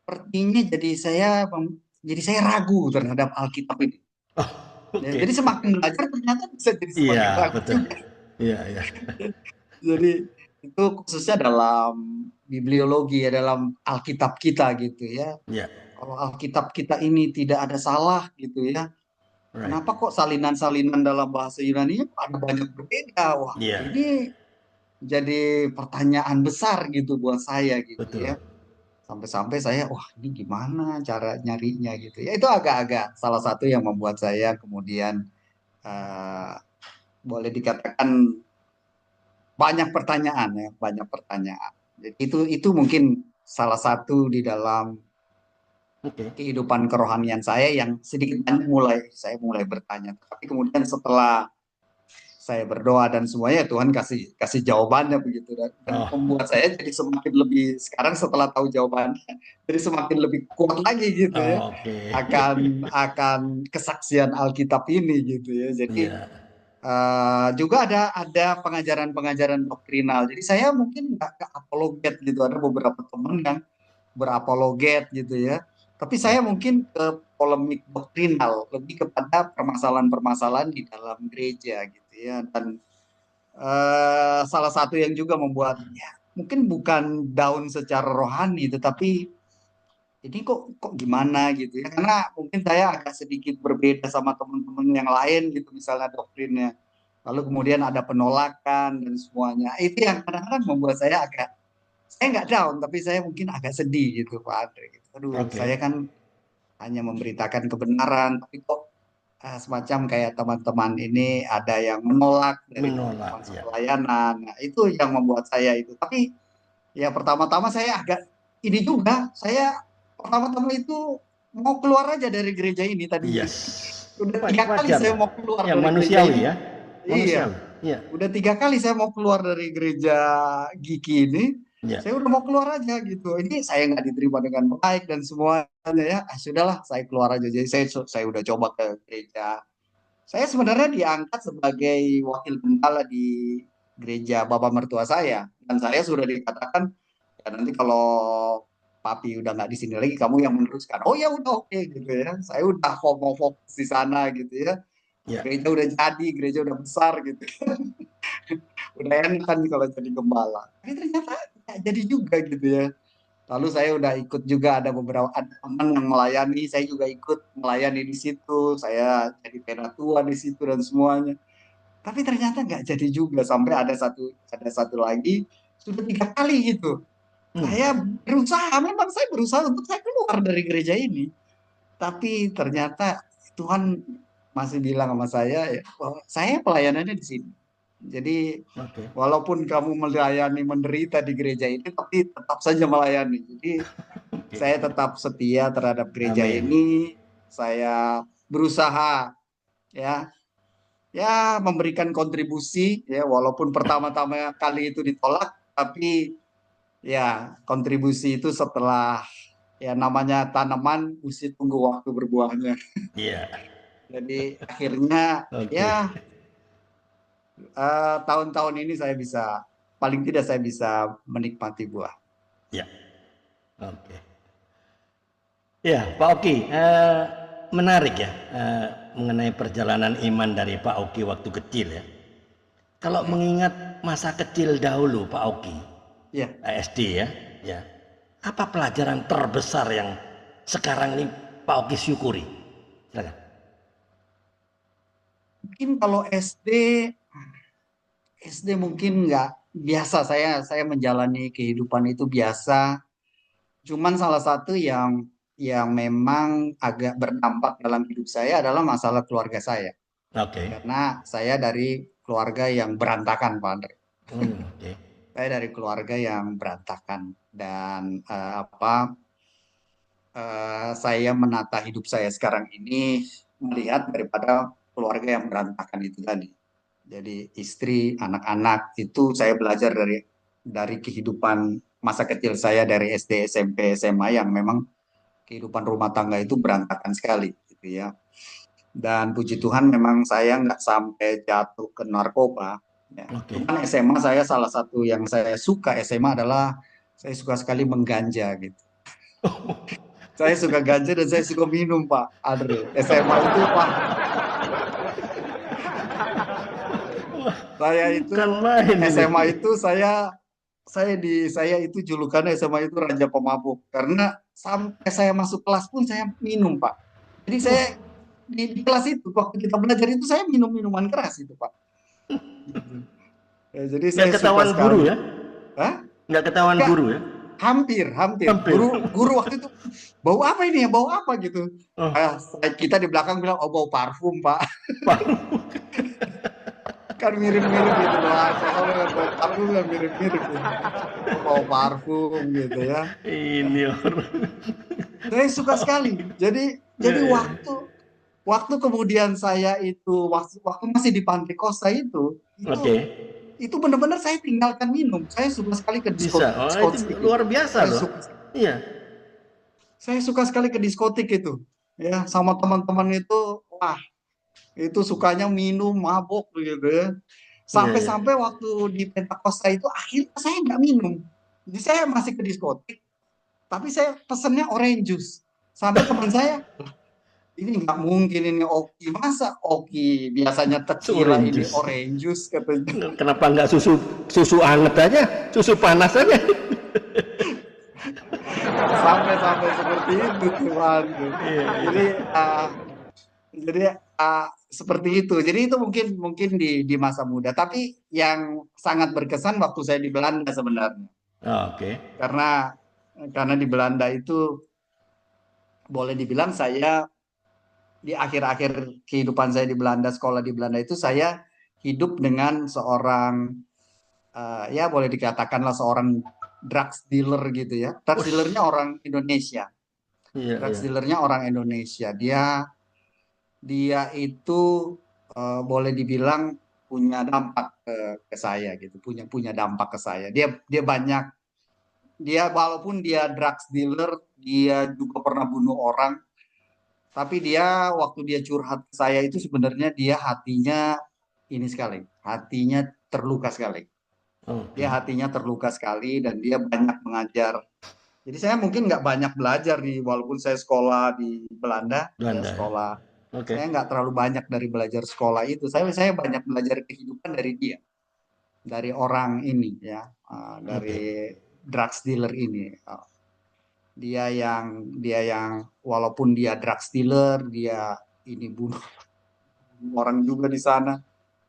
Speaker 4: sepertinya jadi saya ragu terhadap Alkitab ini.
Speaker 1: Oh, oke.
Speaker 4: Jadi semakin belajar ternyata bisa jadi semakin
Speaker 1: Iya,
Speaker 4: ragu
Speaker 1: betul.
Speaker 4: juga.
Speaker 1: Iya, iya.
Speaker 4: Jadi itu khususnya dalam bibliologi ya, dalam Alkitab kita gitu ya.
Speaker 1: Iya.
Speaker 4: Kalau Alkitab kita ini tidak ada salah gitu ya,
Speaker 1: Right.
Speaker 4: kenapa kok salinan-salinan dalam bahasa Yunani ada banyak berbeda? Wah,
Speaker 1: Iya.
Speaker 4: ini jadi pertanyaan besar gitu buat saya gitu
Speaker 1: Betul.
Speaker 4: ya. Sampai-sampai saya, wah ini gimana cara nyarinya gitu ya. Itu agak-agak salah satu yang membuat saya kemudian boleh dikatakan banyak pertanyaan ya, banyak pertanyaan. Jadi itu mungkin salah satu di dalam kehidupan kerohanian saya yang sedikit banyak saya mulai bertanya. Tapi kemudian setelah saya berdoa dan semuanya, Tuhan kasih jawabannya begitu, dan membuat saya jadi semakin lebih, sekarang setelah tahu jawabannya jadi semakin lebih kuat lagi gitu ya. Akan kesaksian Alkitab ini gitu ya. Jadi juga ada pengajaran-pengajaran doktrinal. Jadi saya mungkin nggak apologet gitu. Ada beberapa teman yang berapologet gitu ya. Tapi saya mungkin ke polemik doktrinal, lebih kepada permasalahan-permasalahan di dalam gereja gitu ya. Dan salah satu yang juga membuat ya, mungkin bukan down secara rohani, tetapi ini kok gimana gitu ya. Karena mungkin saya agak sedikit berbeda sama teman-teman yang lain gitu, misalnya doktrinnya. Lalu kemudian ada penolakan dan semuanya. Itu yang kadang-kadang membuat saya nggak down, tapi saya mungkin agak sedih gitu Pak Andre. Gitu. Aduh, saya kan hanya memberitakan kebenaran, tapi kok semacam kayak teman-teman ini ada yang menolak dari teman-teman pelayanan. Nah, itu yang membuat saya itu. Tapi ya pertama-tama saya agak ini juga, saya pertama-tama itu mau keluar aja dari gereja ini tadi. Udah 3 kali saya mau keluar dari
Speaker 1: manusiawi
Speaker 4: gereja ini.
Speaker 1: Ya. Manusiawi.
Speaker 4: Iya. Udah 3 kali saya mau keluar dari gereja Giki ini. Saya udah mau keluar aja gitu. Ini saya nggak diterima dengan baik dan semuanya ya. Sudahlah, saya keluar aja. Jadi saya udah coba ke gereja. Saya sebenarnya diangkat sebagai wakil gembala di gereja bapak mertua saya, dan saya sudah dikatakan ya nanti kalau papi udah nggak di sini lagi, kamu yang meneruskan. Oh ya udah, oke gitu ya. Saya udah mau fokus di sana gitu ya. Gereja udah jadi, gereja udah besar gitu. Udah enak kan kalau jadi gembala. Tapi ternyata nggak jadi juga gitu ya. Lalu saya udah ikut juga, ada beberapa teman yang melayani, saya juga ikut melayani di situ. Saya jadi penatua di situ dan semuanya. Tapi ternyata nggak jadi juga, sampai ada satu lagi sudah 3 kali gitu. Saya berusaha untuk saya keluar dari gereja ini. Tapi ternyata Tuhan masih bilang sama saya, bahwa saya pelayanannya di sini. Jadi walaupun kamu melayani menderita di gereja ini, tapi tetap saja melayani. Jadi saya tetap setia terhadap gereja ini. Saya berusaha ya memberikan kontribusi ya, walaupun pertama-tama kali itu ditolak, tapi ya kontribusi itu setelah ya namanya tanaman mesti tunggu waktu berbuahnya.
Speaker 1: Iya.
Speaker 4: Jadi akhirnya
Speaker 1: Oke.
Speaker 4: ya tahun-tahun ini paling tidak saya bisa menikmati buah.
Speaker 1: Ya. Oke. Ya, Pak Oki, menarik ya mengenai perjalanan iman dari Pak Oki waktu kecil ya. Kalau mengingat masa kecil dahulu Pak Oki,
Speaker 4: Ya,
Speaker 1: SD ya. Apa pelajaran terbesar yang sekarang ini Pak Oki syukuri? Silakan.
Speaker 4: mungkin kalau SD mungkin nggak biasa, saya menjalani kehidupan itu biasa. Cuman salah satu yang memang agak berdampak dalam hidup saya adalah masalah keluarga saya.
Speaker 1: Oke.
Speaker 4: Karena saya dari keluarga yang berantakan, Pak Andre.
Speaker 1: Oke.
Speaker 4: Saya dari keluarga yang berantakan dan saya menata hidup saya sekarang ini melihat daripada keluarga yang berantakan itu tadi. Jadi istri, anak-anak itu saya belajar dari kehidupan masa kecil saya dari SD, SMP, SMA yang memang kehidupan rumah tangga itu berantakan sekali, gitu ya. Dan puji Tuhan memang saya nggak sampai jatuh ke narkoba. Ya.
Speaker 1: Oke.
Speaker 4: Cuman SMA saya salah satu yang saya suka SMA adalah saya suka sekali mengganja gitu. Saya suka ganja dan saya suka minum Pak Andre. SMA itu Pak. Saya itu
Speaker 1: Bukan main ini.
Speaker 4: SMA itu saya itu julukannya SMA itu raja pemabuk karena sampai saya masuk kelas pun saya minum Pak. Jadi saya di kelas itu waktu kita belajar itu saya minum minuman keras itu Pak. Ya, jadi saya
Speaker 1: Nggak ketahuan
Speaker 4: suka
Speaker 1: guru
Speaker 4: sekali.
Speaker 1: ya?
Speaker 4: Hah?
Speaker 1: Nggak ketahuan
Speaker 4: Nggak.
Speaker 1: guru ya?
Speaker 4: Hampir. Guru waktu itu bau apa ini ya? Bau apa gitu?
Speaker 1: Oh.
Speaker 4: Kita di belakang bilang oh bau parfum Pak.
Speaker 1: Pak.
Speaker 4: Kan mirip-mirip gitu loh. Alkohol dengan bau parfum kan mirip-mirip gitu. Bau parfum gitu ya.
Speaker 1: Ini orang.
Speaker 4: Saya suka sekali. Jadi waktu kemudian saya itu waktu masih di Pantai Kosta itu itu benar-benar saya tinggalkan minum. Saya suka sekali ke diskotik.
Speaker 1: Bisa. Oh, itu luar biasa loh. Iya.
Speaker 4: Saya suka sekali ke diskotik itu. Ya, sama teman-teman itu, wah, itu sukanya minum, mabok gitu ya. Sampai-sampai waktu di Pentakosta itu akhirnya saya nggak minum. Jadi saya masih ke diskotik, tapi saya pesennya orange juice. Sampai teman saya, ini nggak mungkin ini Oki, masa Oki biasanya tequila ini orange juice katanya.
Speaker 1: Kenapa nggak susu anget aja, susu panas aja?
Speaker 4: Sampai seperti itu Tuhan. Jadi seperti itu. Jadi itu mungkin di masa muda. Tapi yang sangat berkesan waktu saya di Belanda sebenarnya.
Speaker 1: Oke.
Speaker 4: Karena di Belanda itu boleh dibilang saya di akhir-akhir kehidupan saya di Belanda, sekolah di Belanda itu saya hidup dengan seorang ya boleh dikatakanlah seorang drugs dealer gitu ya. Drugs dealernya orang Indonesia. Drugs dealernya orang Indonesia. Dia itu boleh dibilang punya dampak ke saya gitu, punya dampak ke saya. Dia walaupun dia drugs dealer, dia juga pernah bunuh orang. Tapi dia waktu dia curhat ke saya itu sebenarnya dia hatinya hatinya terluka sekali. Dia hatinya terluka sekali dan dia banyak mengajar. Jadi saya mungkin nggak banyak belajar walaupun saya sekolah di Belanda. Sekolah. Saya nggak terlalu banyak dari belajar sekolah itu. Saya banyak belajar kehidupan dari dia, dari orang ini ya, dari drugs dealer ini. Dia yang walaupun dia drugs dealer, dia ini bunuh orang juga di sana.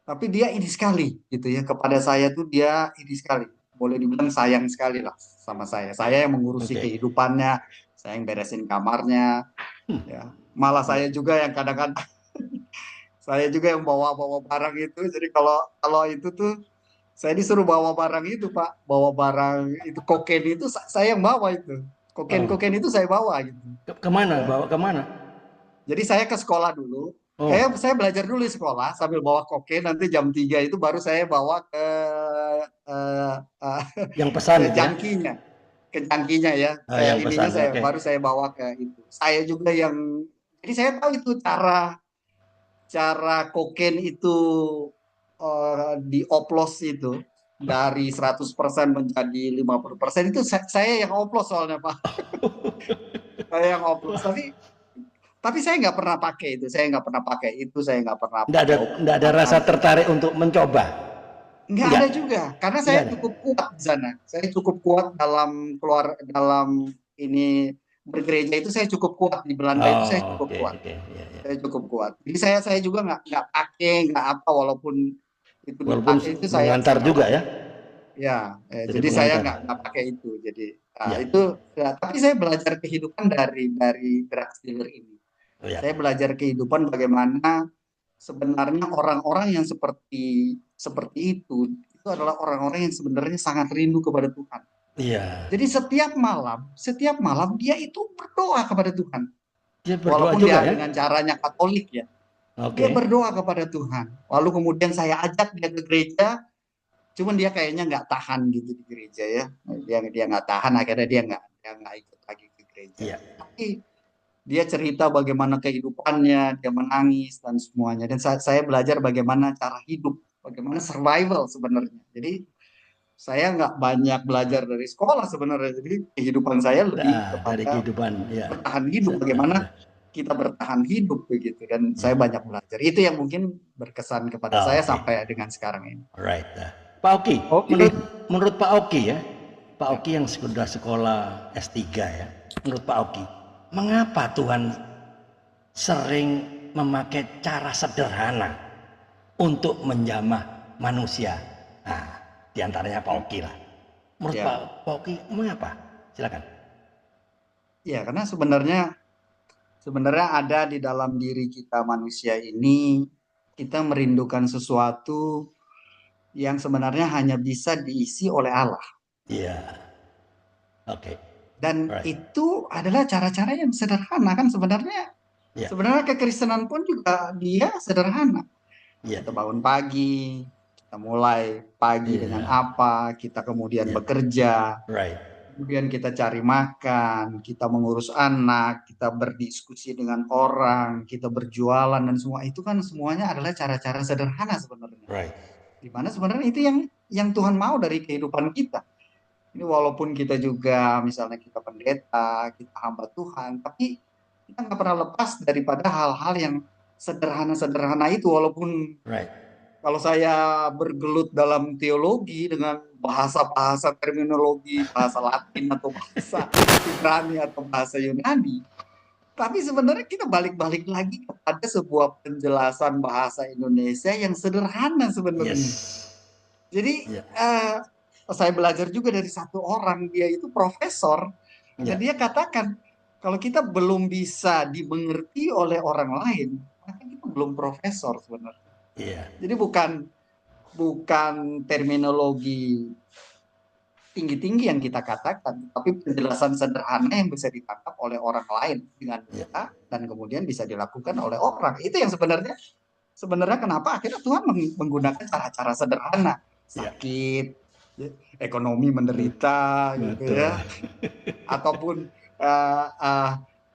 Speaker 4: Tapi dia ini sekali gitu ya, kepada saya tuh dia ini sekali. Boleh dibilang sayang sekali lah sama saya. Saya yang mengurusi kehidupannya, saya yang beresin kamarnya. Ya. Malah saya juga yang kadang-kadang saya juga yang bawa barang itu. Jadi kalau itu tuh saya disuruh bawa barang itu Pak, bawa barang itu kokain itu saya yang bawa itu. Kokain itu saya bawa gitu.
Speaker 1: Kemana? Bawa kemana?
Speaker 4: Jadi saya ke sekolah dulu.
Speaker 1: Oh,
Speaker 4: Saya belajar dulu di sekolah sambil bawa koke, nanti jam 3 itu baru saya bawa eh, eh,
Speaker 1: yang pesan
Speaker 4: ke
Speaker 1: itu ya?
Speaker 4: jangkinya, ya.
Speaker 1: Oh, yang
Speaker 4: Ininya
Speaker 1: pesan.
Speaker 4: saya
Speaker 1: Oke.
Speaker 4: baru saya bawa ke itu. Saya juga yang jadi saya tahu itu cara cara kokain itu dioplos itu dari 100% menjadi 50% itu saya yang oplos soalnya Pak. Saya yang oplos. Tapi saya nggak pernah pakai itu. Saya nggak pernah pakai itu. Saya nggak pernah pakai
Speaker 1: Nggak ada rasa
Speaker 4: obat-obatan.
Speaker 1: tertarik untuk mencoba.
Speaker 4: Nggak
Speaker 1: Nggak,
Speaker 4: ada juga, karena
Speaker 1: nggak
Speaker 4: saya
Speaker 1: ada.
Speaker 4: cukup kuat di sana. Saya cukup kuat dalam ini bergereja itu saya cukup kuat di Belanda itu saya
Speaker 1: Oh,
Speaker 4: cukup
Speaker 1: oke,
Speaker 4: kuat.
Speaker 1: oke, ya, ya.
Speaker 4: Saya cukup kuat. Jadi saya juga nggak pakai nggak apa walaupun itu
Speaker 1: Walaupun
Speaker 4: dipakai itu saya
Speaker 1: mengantar
Speaker 4: nggak
Speaker 1: juga
Speaker 4: pakai.
Speaker 1: ya,
Speaker 4: Ya,
Speaker 1: jadi
Speaker 4: jadi saya
Speaker 1: pengantar.
Speaker 4: nggak pakai itu. Jadi
Speaker 1: Ya,
Speaker 4: itu ya, tapi saya belajar kehidupan dari drug dealer ini.
Speaker 1: oh ya,
Speaker 4: Saya belajar kehidupan bagaimana sebenarnya orang-orang yang seperti seperti itu adalah orang-orang yang sebenarnya sangat rindu kepada Tuhan.
Speaker 1: iya.
Speaker 4: Jadi setiap malam dia itu berdoa kepada Tuhan.
Speaker 1: Dia berdoa
Speaker 4: Walaupun
Speaker 1: juga
Speaker 4: dia
Speaker 1: ya.
Speaker 4: dengan caranya Katolik ya. Dia
Speaker 1: Oke.
Speaker 4: berdoa kepada Tuhan. Lalu kemudian saya ajak dia ke gereja, cuman dia kayaknya nggak tahan gitu di gereja ya. Dia nggak tahan, akhirnya dia nggak ikut lagi ke gereja.
Speaker 1: Iya,
Speaker 4: Tapi dia cerita bagaimana kehidupannya, dia menangis dan semuanya. Dan saya belajar bagaimana cara hidup, bagaimana survival sebenarnya. Jadi saya nggak banyak belajar dari sekolah sebenarnya. Jadi kehidupan saya lebih
Speaker 1: nah, dari
Speaker 4: kepada
Speaker 1: kehidupan ya.
Speaker 4: bertahan hidup, bagaimana kita bertahan hidup begitu. Dan
Speaker 1: Ya.
Speaker 4: saya banyak belajar. Itu yang mungkin berkesan kepada saya
Speaker 1: Oke.
Speaker 4: sampai dengan sekarang ini.
Speaker 1: Alright. Nah, Pak Oki,
Speaker 2: Oke.
Speaker 1: menurut Pak Oki ya, Pak Oki yang sudah sekolah S3 ya, menurut Pak Oki, mengapa Tuhan sering memakai cara sederhana untuk menjamah manusia? Nah, diantaranya Pak Oki lah. Menurut
Speaker 4: Ya.
Speaker 1: Pak Oki, mengapa? Silakan.
Speaker 4: Ya, karena sebenarnya ada di dalam diri kita manusia ini, kita merindukan sesuatu yang sebenarnya hanya bisa diisi oleh Allah.
Speaker 1: Iya. Oke.
Speaker 4: Dan
Speaker 1: Alright.
Speaker 4: itu adalah cara-cara yang sederhana kan sebenarnya.
Speaker 1: Ya.
Speaker 4: Sebenarnya kekristenan pun juga dia sederhana.
Speaker 1: Iya.
Speaker 4: Kita bangun pagi, kita mulai pagi
Speaker 1: Iya.
Speaker 4: dengan apa, kita kemudian
Speaker 1: Iya.
Speaker 4: bekerja,
Speaker 1: Right.
Speaker 4: kemudian kita cari makan, kita mengurus anak, kita berdiskusi dengan orang, kita berjualan dan semua itu kan semuanya adalah cara-cara sederhana sebenarnya.
Speaker 1: Right.
Speaker 4: Dimana sebenarnya itu yang Tuhan mau dari kehidupan kita. Ini walaupun kita juga misalnya kita pendeta, kita hamba Tuhan, tapi kita nggak pernah lepas daripada hal-hal yang sederhana-sederhana itu. Walaupun
Speaker 1: Right.
Speaker 4: kalau saya bergelut dalam teologi dengan bahasa-bahasa terminologi, bahasa Latin atau bahasa Ibrani atau bahasa Yunani, tapi sebenarnya kita balik-balik lagi kepada sebuah penjelasan bahasa Indonesia yang sederhana sebenarnya.
Speaker 1: Yes.
Speaker 4: Jadi
Speaker 1: Yeah.
Speaker 4: saya belajar juga dari satu orang, dia itu profesor, dan
Speaker 1: Yeah.
Speaker 4: dia katakan kalau kita belum bisa dimengerti oleh orang lain, maka kita belum profesor sebenarnya.
Speaker 1: Iya.
Speaker 4: Jadi bukan terminologi tinggi-tinggi yang kita katakan, tapi penjelasan sederhana yang bisa ditangkap oleh orang lain dengan mudah dan kemudian bisa dilakukan oleh orang. Itu yang sebenarnya kenapa akhirnya Tuhan menggunakan cara-cara sederhana. Sakit, ekonomi menderita, gitu ya, ataupun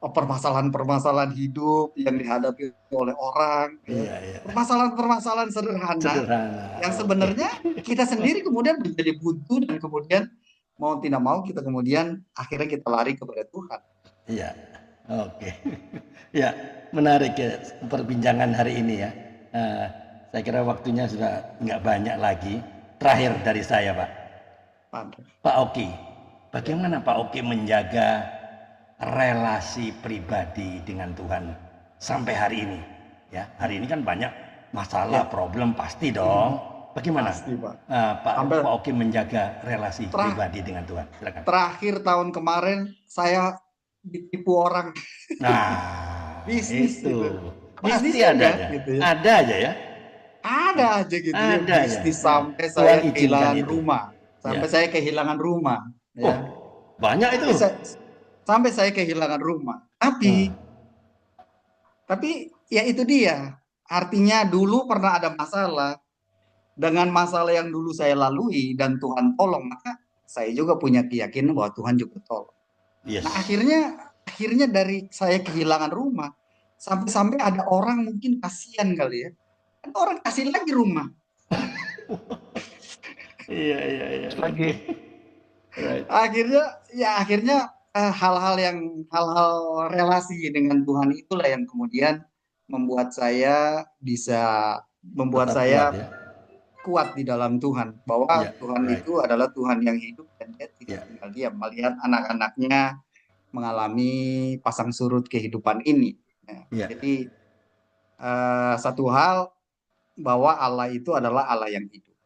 Speaker 4: permasalahan-permasalahan hidup yang dihadapi oleh orang, permasalahan-permasalahan sederhana yang sebenarnya kita sendiri kemudian menjadi buntu dan kemudian mau tidak mau kita kemudian akhirnya kita lari kepada Tuhan.
Speaker 1: Iya, oke. Ya, menarik ya perbincangan hari ini ya. Saya kira waktunya sudah nggak banyak lagi. Terakhir dari saya, Pak. Pak Oki, bagaimana Pak Oki menjaga relasi pribadi dengan Tuhan sampai hari ini? Ya, hari ini kan banyak masalah, problem pasti dong. Bagaimana
Speaker 4: pasti, Pak.
Speaker 1: Pak Oki menjaga relasi pribadi dengan Tuhan? Silakan.
Speaker 4: Terakhir tahun kemarin saya ditipu orang.
Speaker 1: Nah,
Speaker 4: bisnis
Speaker 1: itu
Speaker 4: bisnis
Speaker 1: pasti ada aja.
Speaker 4: Gitu ya.
Speaker 1: Ada aja ya.
Speaker 4: Ada aja gitu ya. Bisnis
Speaker 1: aja.
Speaker 4: sampai saya kehilangan
Speaker 1: itu.
Speaker 4: rumah. Sampai saya kehilangan rumah.
Speaker 1: Oh,
Speaker 4: Ya.
Speaker 1: banyak itu.
Speaker 4: Sampai saya kehilangan rumah. Tapi ya itu dia. Artinya dulu pernah ada masalah. Dengan masalah yang dulu saya lalui dan Tuhan tolong, maka saya juga punya keyakinan bahwa Tuhan juga tolong.
Speaker 1: Yes.
Speaker 4: Nah, akhirnya dari saya kehilangan rumah, sampai-sampai ada orang mungkin kasihan kali ya. Kan orang kasih lagi rumah.
Speaker 1: Iya.
Speaker 2: Lagi.
Speaker 1: Right.
Speaker 4: Akhirnya hal-hal relasi dengan Tuhan itulah yang kemudian membuat saya
Speaker 1: Tetap
Speaker 4: saya
Speaker 1: kuat ya.
Speaker 4: kuat di dalam Tuhan, bahwa
Speaker 1: Ya,
Speaker 4: Tuhan
Speaker 1: right.
Speaker 4: itu adalah Tuhan yang hidup dan dia tidak
Speaker 1: Ya.
Speaker 4: tinggal diam melihat anak-anaknya mengalami pasang surut kehidupan ini.
Speaker 1: Ya.
Speaker 4: Jadi satu hal, bahwa Allah itu adalah Allah yang hidup.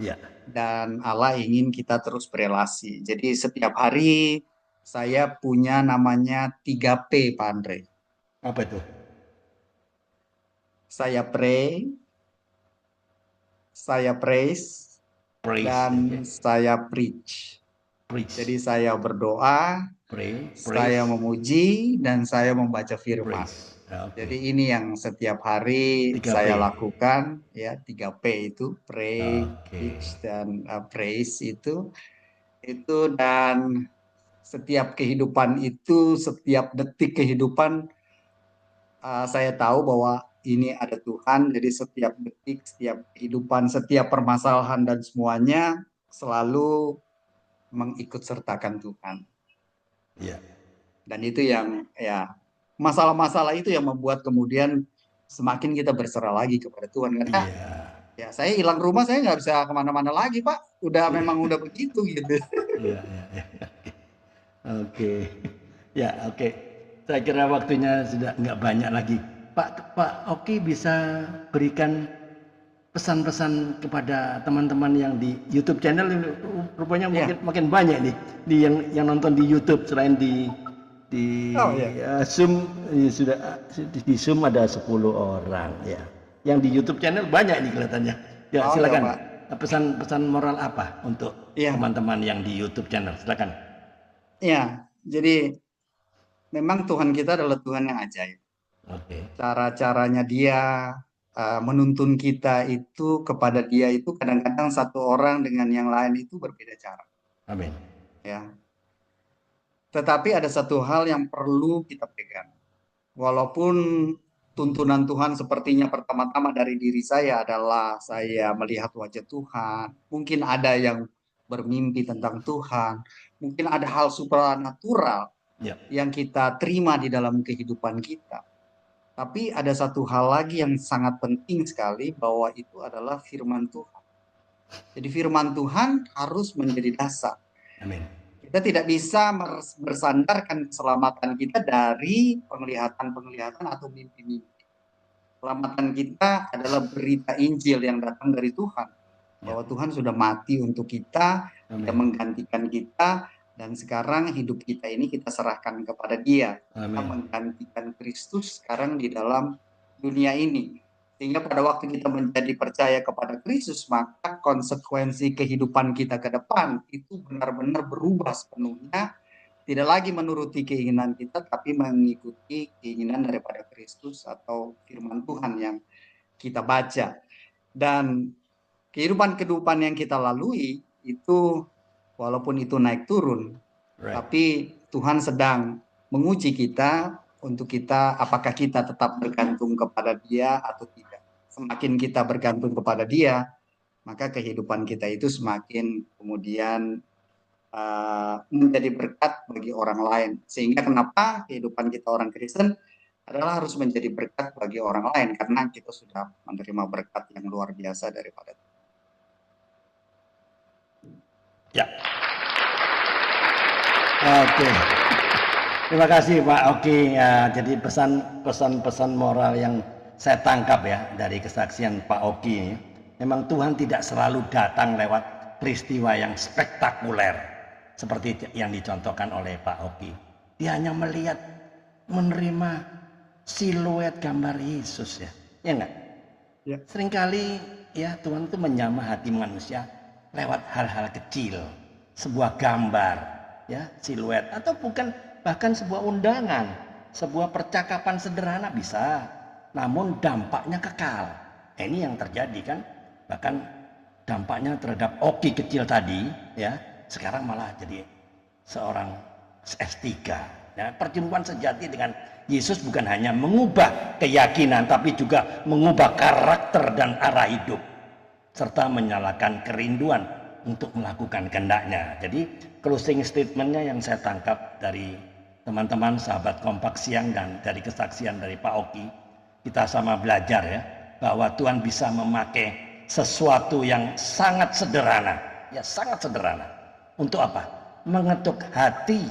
Speaker 1: Ya.
Speaker 4: Dan Allah ingin kita terus berelasi. Jadi setiap hari saya punya namanya 3P, Pak Andre.
Speaker 1: Apa itu?
Speaker 4: Saya pray, saya praise,
Speaker 1: Praise.
Speaker 4: dan saya preach.
Speaker 1: Preach.
Speaker 4: Jadi saya berdoa,
Speaker 1: Pray.
Speaker 4: saya memuji, dan saya membaca firman.
Speaker 1: Praise. Okay.
Speaker 4: Jadi ini yang setiap hari
Speaker 1: 3P.
Speaker 4: saya lakukan, ya 3P itu, pray,
Speaker 1: Okay.
Speaker 4: preach, dan praise itu, dan setiap kehidupan itu, setiap detik kehidupan, saya tahu bahwa ini ada Tuhan. Jadi setiap detik, setiap kehidupan, setiap permasalahan dan semuanya selalu mengikut sertakan Tuhan.
Speaker 1: Ya.
Speaker 4: Dan itu yang ya masalah-masalah itu yang membuat kemudian semakin kita berserah lagi kepada Tuhan. Karena ya saya hilang rumah, saya nggak bisa kemana-mana lagi, Pak. Memang udah begitu gitu.
Speaker 1: Iya. Oke. Ya, oke. Saya kira waktunya sudah nggak banyak lagi. Pak Oki bisa berikan pesan-pesan kepada teman-teman yang di YouTube channel ini, rupanya makin banyak nih yang nonton di YouTube selain di Zoom. Sudah di Zoom ada 10 orang ya. Yang di YouTube channel banyak nih kelihatannya. Ya, silakan. Pesan-pesan moral apa untuk teman-teman yang di YouTube channel? Silakan.
Speaker 4: Ya, jadi memang Tuhan kita adalah Tuhan yang ajaib.
Speaker 1: Oke.
Speaker 4: Cara-caranya Dia menuntun kita itu kepada Dia itu kadang-kadang satu orang dengan yang lain itu berbeda cara.
Speaker 1: Amin.
Speaker 4: Ya. Tetapi ada satu hal yang perlu kita pegang. Walaupun tuntunan Tuhan sepertinya pertama-tama dari diri saya adalah saya melihat wajah Tuhan. Mungkin ada yang bermimpi tentang Tuhan. Mungkin ada hal supranatural yang kita terima di dalam kehidupan kita. Tapi ada satu hal lagi yang sangat penting sekali, bahwa itu adalah firman Tuhan. Jadi firman Tuhan harus menjadi dasar.
Speaker 1: Amin.
Speaker 4: Kita tidak bisa bersandarkan keselamatan kita dari penglihatan-penglihatan atau mimpi-mimpi. Keselamatan kita adalah berita Injil yang datang dari Tuhan. Bahwa Tuhan sudah mati untuk kita, Dia menggantikan kita, dan sekarang hidup kita ini kita serahkan kepada Dia. Kita menggantikan Kristus sekarang di dalam dunia ini. Sehingga pada waktu kita menjadi percaya kepada Kristus, maka konsekuensi kehidupan kita ke depan itu benar-benar berubah sepenuhnya. Tidak lagi menuruti keinginan kita, tapi mengikuti keinginan daripada Kristus atau firman Tuhan yang kita baca. Dan kehidupan yang kita lalui itu, walaupun itu naik turun, tapi Tuhan sedang menguji kita untuk kita, apakah kita tetap bergantung kepada Dia atau tidak. Semakin kita bergantung kepada Dia, maka kehidupan kita itu semakin kemudian menjadi berkat bagi orang lain. Sehingga kenapa kehidupan kita orang Kristen adalah harus menjadi berkat bagi orang lain, karena kita sudah menerima berkat yang luar biasa daripada Tuhan.
Speaker 1: Ya. Oke. Terima kasih Pak Oki. Ya, jadi pesan-pesan moral yang saya tangkap ya dari kesaksian Pak Oki ini, memang Tuhan tidak selalu datang lewat peristiwa yang spektakuler seperti yang dicontohkan oleh Pak Oki. Dia hanya melihat, menerima siluet gambar Yesus ya. Ya enggak? Ya. Seringkali ya Tuhan itu menyamah hati manusia lewat hal-hal kecil, sebuah gambar, ya, siluet, atau bahkan sebuah undangan, sebuah percakapan sederhana bisa. namun dampaknya kekal. Ini yang terjadi kan, bahkan dampaknya terhadap Oki kecil tadi, ya, sekarang malah jadi seorang S3. Ya, perjumpaan sejati dengan Yesus bukan hanya mengubah keyakinan, tapi juga mengubah karakter dan arah hidup, serta menyalakan kerinduan untuk melakukan kehendaknya. Jadi closing statementnya yang saya tangkap dari teman-teman sahabat Kompak Siang dan dari kesaksian dari Pak Oki, kita sama belajar ya, bahwa Tuhan bisa memakai sesuatu yang sangat sederhana, ya sangat sederhana. Untuk apa? Mengetuk hati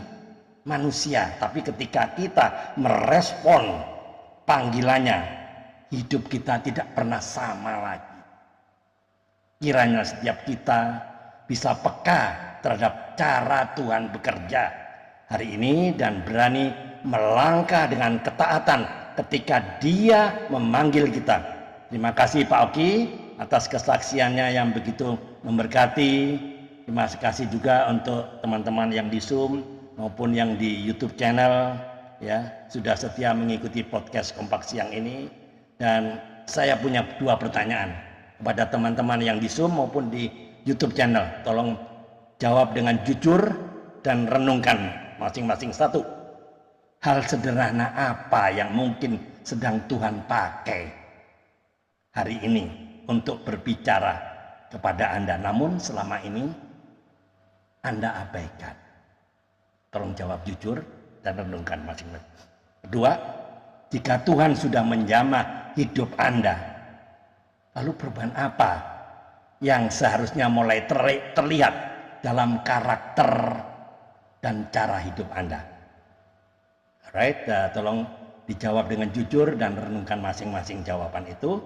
Speaker 1: manusia. Tapi ketika kita merespon panggilannya, hidup kita tidak pernah sama lagi. Kiranya setiap kita bisa peka terhadap cara Tuhan bekerja hari ini dan berani melangkah dengan ketaatan ketika Dia memanggil kita. Terima kasih Pak Oki atas kesaksiannya yang begitu memberkati. Terima kasih juga untuk teman-teman yang di Zoom maupun yang di YouTube channel, ya, sudah setia mengikuti podcast Kompak Siang ini. Dan saya punya 2 pertanyaan kepada teman-teman yang di Zoom maupun di YouTube channel. Tolong jawab dengan jujur dan renungkan masing-masing satu. Hal sederhana apa yang mungkin sedang Tuhan pakai hari ini untuk berbicara kepada Anda, namun selama ini Anda abaikan? Tolong jawab jujur dan renungkan masing-masing. Kedua, jika Tuhan sudah menjamah hidup Anda, lalu perubahan apa yang seharusnya mulai terlihat dalam karakter dan cara hidup Anda? Alright, tolong dijawab dengan jujur dan renungkan masing-masing jawaban itu.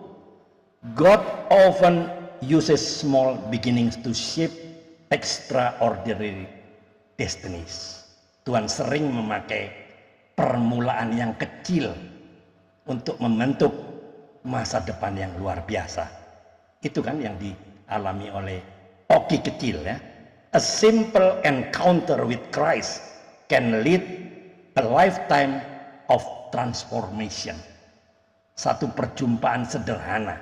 Speaker 1: God often uses small beginnings to shape extraordinary destinies. Tuhan sering memakai permulaan yang kecil untuk membentuk masa depan yang luar biasa. Itu kan yang dialami oleh Oki kecil ya. A simple encounter with Christ can lead a lifetime of transformation. Satu perjumpaan sederhana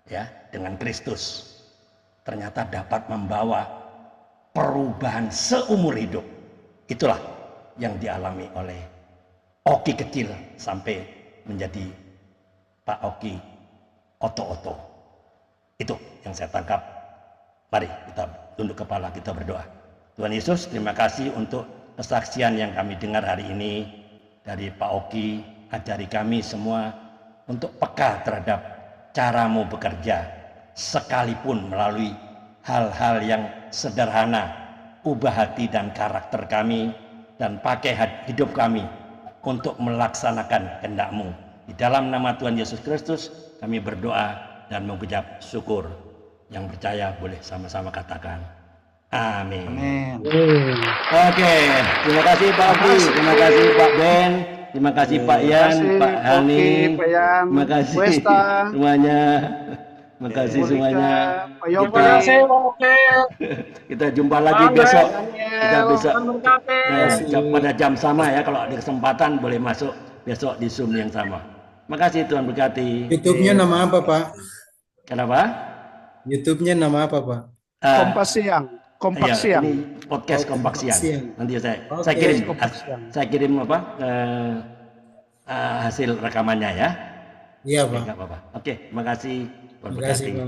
Speaker 1: ya dengan Kristus ternyata dapat membawa perubahan seumur hidup. Itulah yang dialami oleh Oki kecil sampai menjadi Pak Oki Oto-Oto. Itu yang saya tangkap. Mari kita tunduk kepala, kita berdoa. Tuhan Yesus, terima kasih untuk kesaksian yang kami dengar hari ini dari Pak Oki. Ajari kami semua untuk peka terhadap caramu bekerja, sekalipun melalui hal-hal yang sederhana. Ubah hati dan karakter kami dan pakai hidup kami untuk melaksanakan kehendak-Mu. Di dalam nama Tuhan Yesus Kristus kami berdoa dan mengucap syukur. Yang percaya boleh sama-sama katakan amin.
Speaker 2: Amin.
Speaker 1: Oke, terima kasih Pak Oki, terima kasih Pak Ben, terima kasih Pak Yan, Pak Hani,
Speaker 2: Pak Yan,
Speaker 1: terima kasih
Speaker 2: Westa,
Speaker 1: semuanya. Terima kasih semuanya.
Speaker 2: Pak Yoga,
Speaker 1: Kita jumpa lagi besok. Kita besok pada jam sama ya. Kalau ada kesempatan boleh masuk besok di Zoom yang sama. Makasih, Tuhan berkati.
Speaker 6: YouTube-nya nama apa, Pak?
Speaker 1: Kenapa?
Speaker 6: YouTube-nya nama apa, Pak?
Speaker 2: Kompas Siang. Kompak
Speaker 1: Iya,
Speaker 2: Siang.
Speaker 1: ini podcast Kompak Siang. Nanti saya
Speaker 6: Oke.
Speaker 1: kirim
Speaker 2: Kompak Siang.
Speaker 1: saya kirim hasil rekamannya ya.
Speaker 6: Iya, Pak.
Speaker 1: Enggak apa-apa. Oke, terima kasih. Tuhan
Speaker 6: Terima kasih,
Speaker 1: berkati.
Speaker 6: Pak.